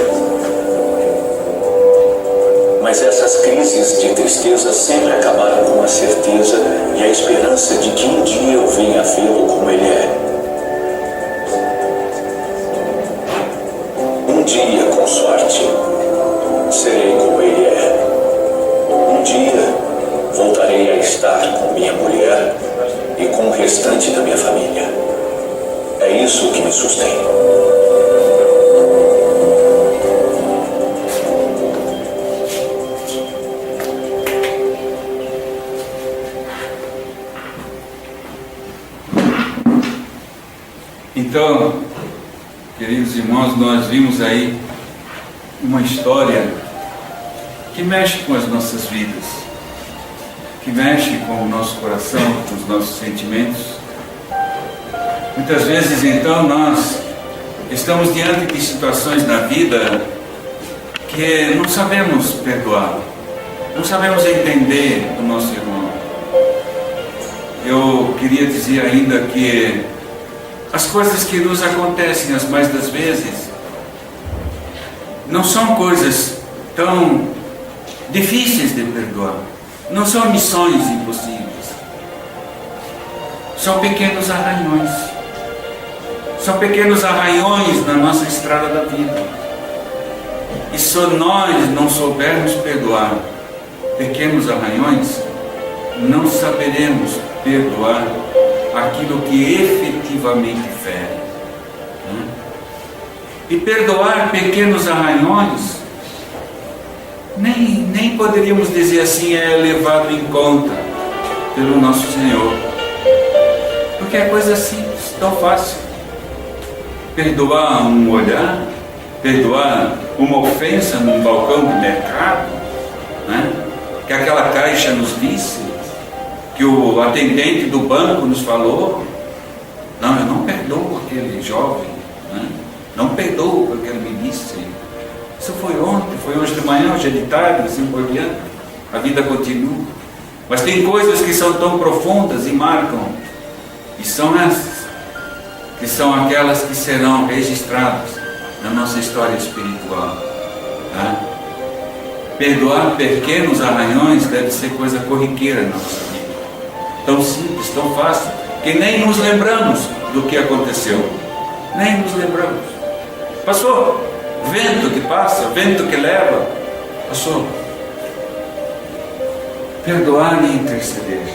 Mas essas crises de tristeza sempre acabaram com a certeza e a esperança de que um dia eu venha a vê-lo como ele é. Um dia, com sorte, serei como ele é. Um dia, voltarei a estar com minha mulher e com o restante da minha família. É isso que me sustém. Então, queridos irmãos, nós vimos aí uma história que mexe com as nossas vidas, que mexe com o nosso coração, com os nossos sentimentos. Muitas vezes, então, nós estamos diante de situações na vida que não sabemos perdoar, não sabemos entender o nosso irmão. Eu queria dizer ainda que as coisas que nos acontecem as mais das vezes não são coisas tão difíceis de perdoar, não são missões impossíveis, são pequenos arranhões, na nossa estrada da vida. E se nós não soubermos perdoar pequenos arranhões, não saberemos perdoar aquilo que efetivamente fere. E perdoar pequenos arranhões nem poderíamos dizer assim, é levado em conta pelo nosso Senhor. Porque é coisa simples, tão fácil. Perdoar um olhar, perdoar uma ofensa num balcão de mercado, né? Que aquela caixa nos disse, que o atendente do banco nos falou. Não, eu não perdoo aquele jovem, né? Não perdoo o que ele me disse. Isso foi ontem, foi hoje de manhã, hoje é de tarde, assim por diante. A vida continua. Mas tem coisas que são tão profundas e marcam, e são essas, que são aquelas que serão registradas na nossa história espiritual, tá? Perdoar pequenos arranhões deve ser coisa corriqueira na nossa vida, tão simples, tão fácil, que nem nos lembramos do que aconteceu, nem nos lembramos. Passou, vento que passa, vento que leva, passou. Perdoar e interceder.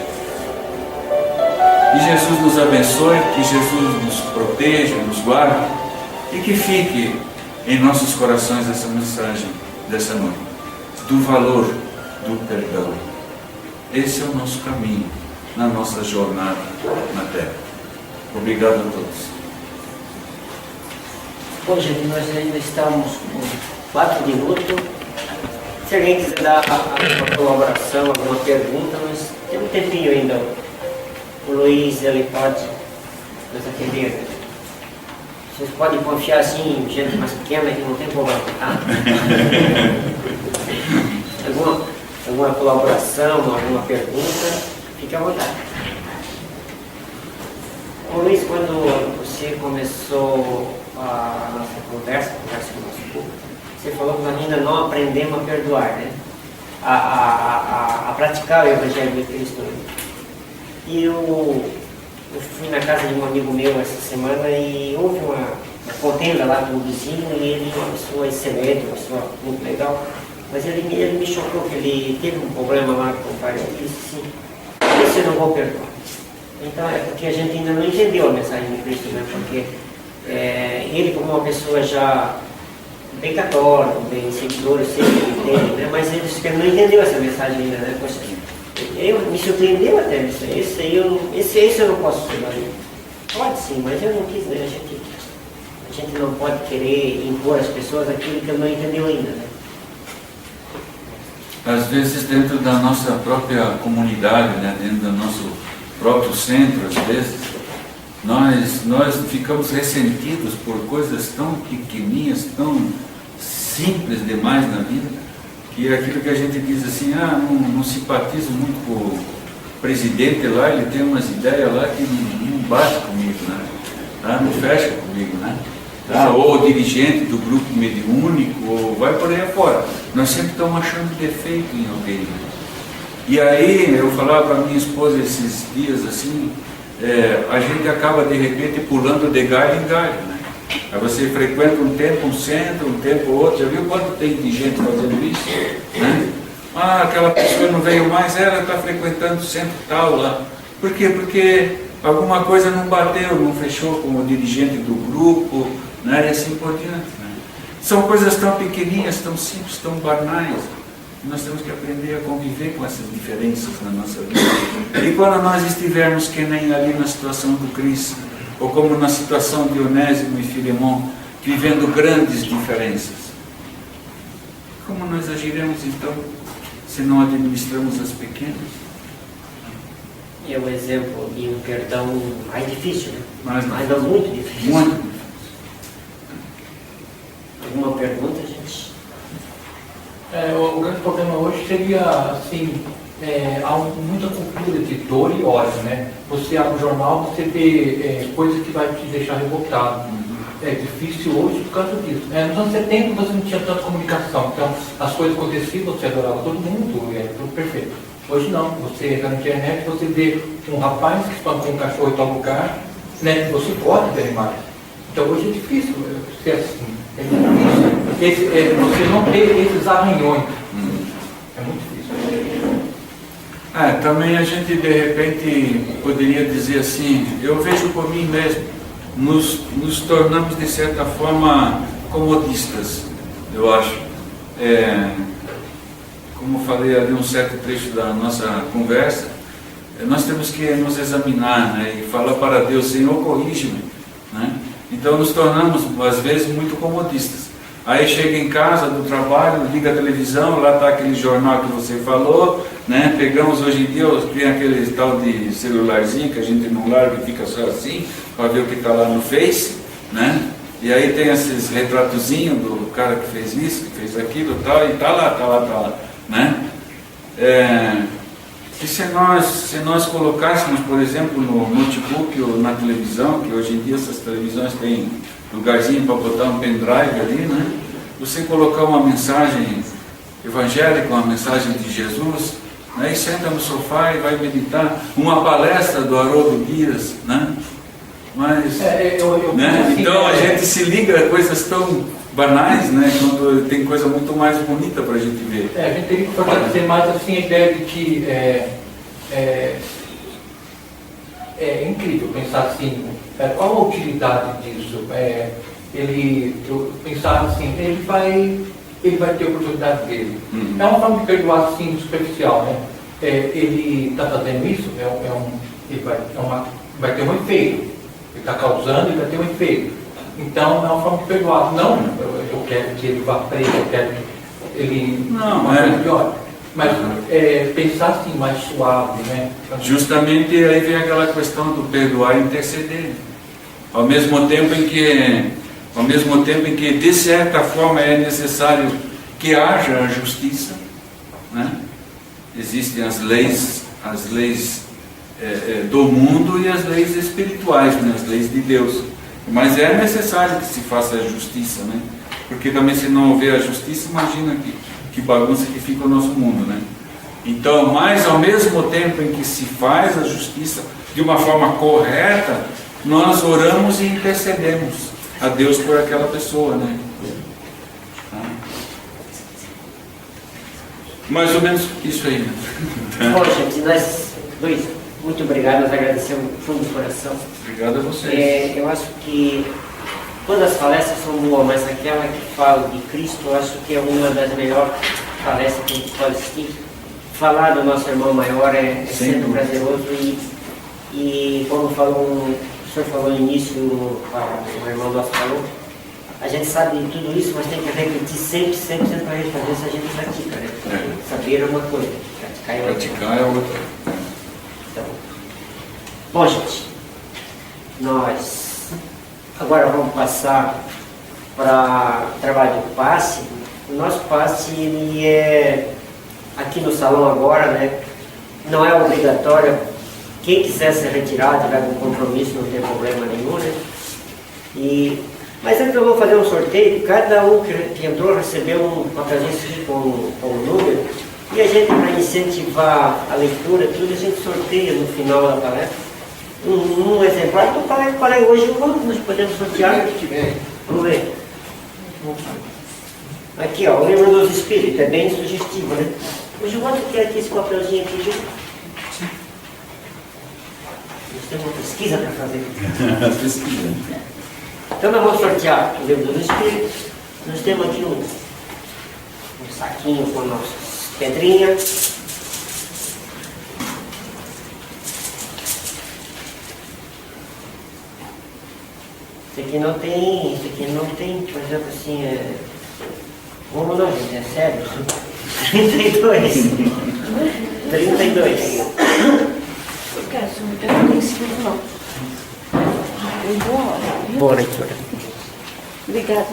Que Jesus nos abençoe, que Jesus nos proteja, nos guarde, e que fique em nossos corações essa mensagem dessa noite, do valor do perdão. Esse é o nosso caminho na nossa jornada na Terra. Obrigado a todos. Bom, gente, nós ainda estamos com 4 minutos. Se alguém quiser dar alguma colaboração, alguma pergunta, nós temos um tempinho ainda. O Luiz, ele pode nos atender. Vocês podem confiar assim em gente mais pequena que não tem problema, tá? alguma colaboração, alguma pergunta, fique à vontade. Ô Luiz, quando você começou a nossa conversa com o nosso público, você falou que nós ainda não aprendemos a perdoar, né? A praticar o Evangelho de Cristo. E eu fui na casa de um amigo meu essa semana e houve uma contenda lá com o vizinho, e ele é uma pessoa excelente, uma pessoa muito legal, mas ele me chocou que ele teve um problema lá com o pai dele e disse assim: esse eu não vou perdoar. Então é porque a gente ainda não entendeu a mensagem de Cristo, né? Porque ele, como uma pessoa já bem católica, bem seguidor, eu sei que ele entende, né? Mas ele disse que ele não entendeu essa mensagem ainda, né? Poxa, me surpreendeu até isso. Esse eu não posso perdoar. Pode sim, mas eu não quis, né? A gente não pode querer impor às pessoas aquilo que ele não entendeu ainda, né? Às vezes dentro da nossa própria comunidade, né? Dentro do nosso próprio centro, às vezes, nós ficamos ressentidos por coisas tão pequenininhas, tão simples demais na vida, que é aquilo que a gente diz assim: não simpatizo muito com o presidente lá, ele tem umas ideias lá que não bate comigo, né? Não fecha comigo, né? Ou o dirigente do grupo mediúnico, ou vai por aí afora. Nós sempre estamos achando defeito em alguém. E aí, eu falava para minha esposa esses dias assim, a gente acaba de repente pulando de galho em galho, né? Aí você frequenta um tempo um centro, um tempo outro. Já viu quanto tem de gente fazendo isso? Né? Aquela pessoa não veio mais, ela está frequentando o centro tal lá. Por quê? Porque alguma coisa não bateu, não fechou com o dirigente do grupo, né? E assim por diante, né? São coisas tão pequenininhas, tão simples, tão banais. Nós temos que aprender a conviver com essas diferenças na nossa vida. E quando nós estivermos que nem ali na situação do Cristo, ou como na situação de Onésimo e Filemão, vivendo grandes diferenças, como nós agiremos então, se não administramos as pequenas? E é um exemplo de um perdão mais difícil, né? Mas não muito difícil. Muito difícil. Alguma pergunta, gente? O grande problema hoje seria, assim, há muita cultura de dor e ódio, né? Você abre o jornal, você vê coisa que vai te deixar revoltado. É difícil hoje por causa disso. Nos anos 70 você não tinha tanta comunicação, então as coisas aconteciam, você adorava todo mundo, tudo perfeito. Hoje não, você entra na internet, você vê um rapaz que espancou um cachorro em tal lugar, né? Você pode ver mais. Então hoje é difícil ser assim. É difícil você não ter esses arranhões. É muito difícil. Também a gente de repente poderia dizer assim: eu vejo por mim mesmo, nos tornamos de certa forma comodistas, eu acho. como eu falei ali um certo trecho da nossa conversa, nós temos que nos examinar, né, e falar para Deus: Senhor, corrige-me, né? Então nos tornamos às vezes muito comodistas. Aí chega em casa do trabalho, liga a televisão, lá está aquele jornal que você falou, né? Pegamos hoje em dia, tem aquele tal de celularzinho que a gente não larga e fica só assim, para ver o que está lá no Face, né? E aí tem esses retratozinhos do cara que fez isso, que fez aquilo e tal, e tá lá, né? E se nós colocássemos, por exemplo, no notebook ou na televisão, que hoje em dia essas televisões têm lugarzinho para botar um pendrive ali, né? Você colocar uma mensagem evangélica, uma mensagem de Jesus, né? E senta no sofá e vai meditar, uma palestra do Haroldo Dias, né? Mas, né? Então a gente se liga a coisas tão banais, né? Quando tem coisa muito mais bonita para a gente ver. A gente teria que fortalecer mais assim a ideia de que é incrível pensar assim, qual a utilidade disso? Eu pensar assim, ele vai ter a oportunidade dele. É uma forma de perdoar assim, superficial, né? Ele está fazendo isso, vai ter um efeito. Ele está causando e vai ter um efeito. Então é uma forma de perdoar. Não, eu quero que ele vá preso, eu quero que ele melhor. Mas pensar assim, mais suave, né? Justamente aí vem aquela questão do perdoar e interceder. Ao mesmo tempo em que de certa forma é necessário que haja a justiça, né? Existem as leis do mundo e as leis espirituais, né? As leis de Deus. Mas é necessário que se faça a justiça, né? Porque também se não houver a justiça, imagina que bagunça que fica o nosso mundo, né? Então, mas ao mesmo tempo em que se faz a justiça de uma forma correta, nós oramos e intercedemos a Deus por aquela pessoa, né? Mais ou menos isso aí, né? Bom, gente, nós dois, muito obrigado, nós agradecemos do fundo do coração. Obrigado a vocês. Eu acho que todas as palestras são boas, mas aquela que fala de Cristo, eu acho que é uma das melhores palestras que a gente pode assistir. Falar do nosso irmão maior é sempre prazeroso e como o senhor falou no início, o irmão nosso falou, a gente sabe de tudo isso, mas tem que repetir sempre para a gente fazer se a gente pratica, né? Saber é uma coisa, praticar é outra. Então, bom, gente, nós agora vamos passar para o trabalho do passe. O nosso passe, ele é aqui no salão agora, né? Não é obrigatório. Quem quiser se retirar, tiver algum compromisso, não tem problema nenhum, né? Mas antes eu vou fazer um sorteio. Cada um que entrou recebeu um papelzinho aqui com um número. E a gente, para incentivar a leitura, tudo, a gente sorteia no final da palestra um exemplar. Então, qual é hoje? Nós podemos sortear. Vamos ver. Aqui, ó, o livro dos Espíritos. É bem sugestivo, né? Hoje eu quanto que é aqui esse papelzinho aqui, viu? Tem uma pesquisa para fazer. Pesquisa. Então nós vamos sortear o livro dos Espíritos. Nós temos aqui um saquinho com nossas pedrinhas. Esse aqui não tem, por exemplo, assim, como não, gente, é sério? 32. 32. Boa leitura. Obrigada.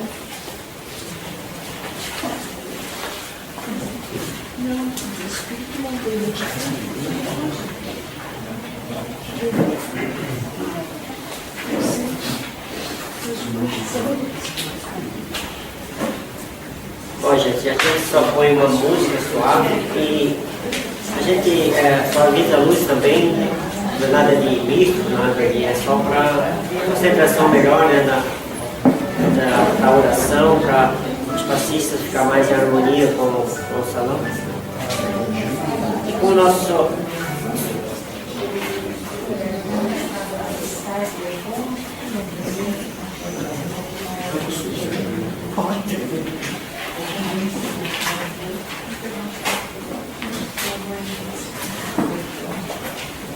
Bom, gente, a gente só põe uma música suave e a gente só avisa a luz também, não é nada de místico, nada, é só para concentração melhor, né, da oração, para os passistas ficar mais em harmonia com o salão. E com o nosso...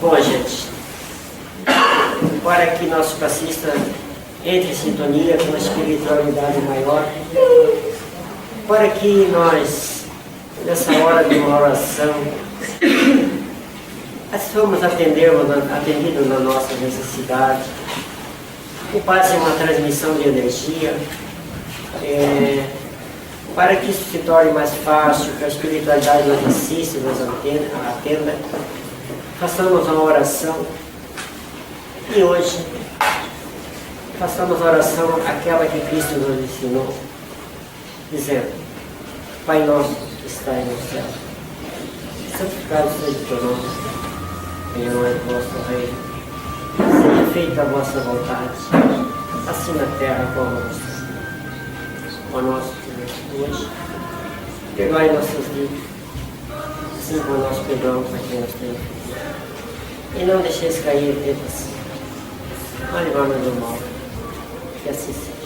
Bom, gente, para que nosso passista entre em sintonia com a espiritualidade maior, para que nós, nessa hora de uma oração, fomos atendidos nas nossas necessidades. O passe é uma transmissão de energia, para que isso se torne mais fácil, que a espiritualidade nos assista, nos atenda, façamos uma oração. E hoje, façamos a oração aquela que Cristo nos ensinou, dizendo: Pai nosso que estás no céu, santificado seja o teu nome, venha a nós o vosso reino, seja feita a vossa vontade, assim na terra como no céu. Ó nosso Deus, hoje, perdoai nossas dívidas, assim como nós perdoamos a quem nos tem ofendido. E não deixeis cair em tentação, mas livrai-nos do mal, que assim seja.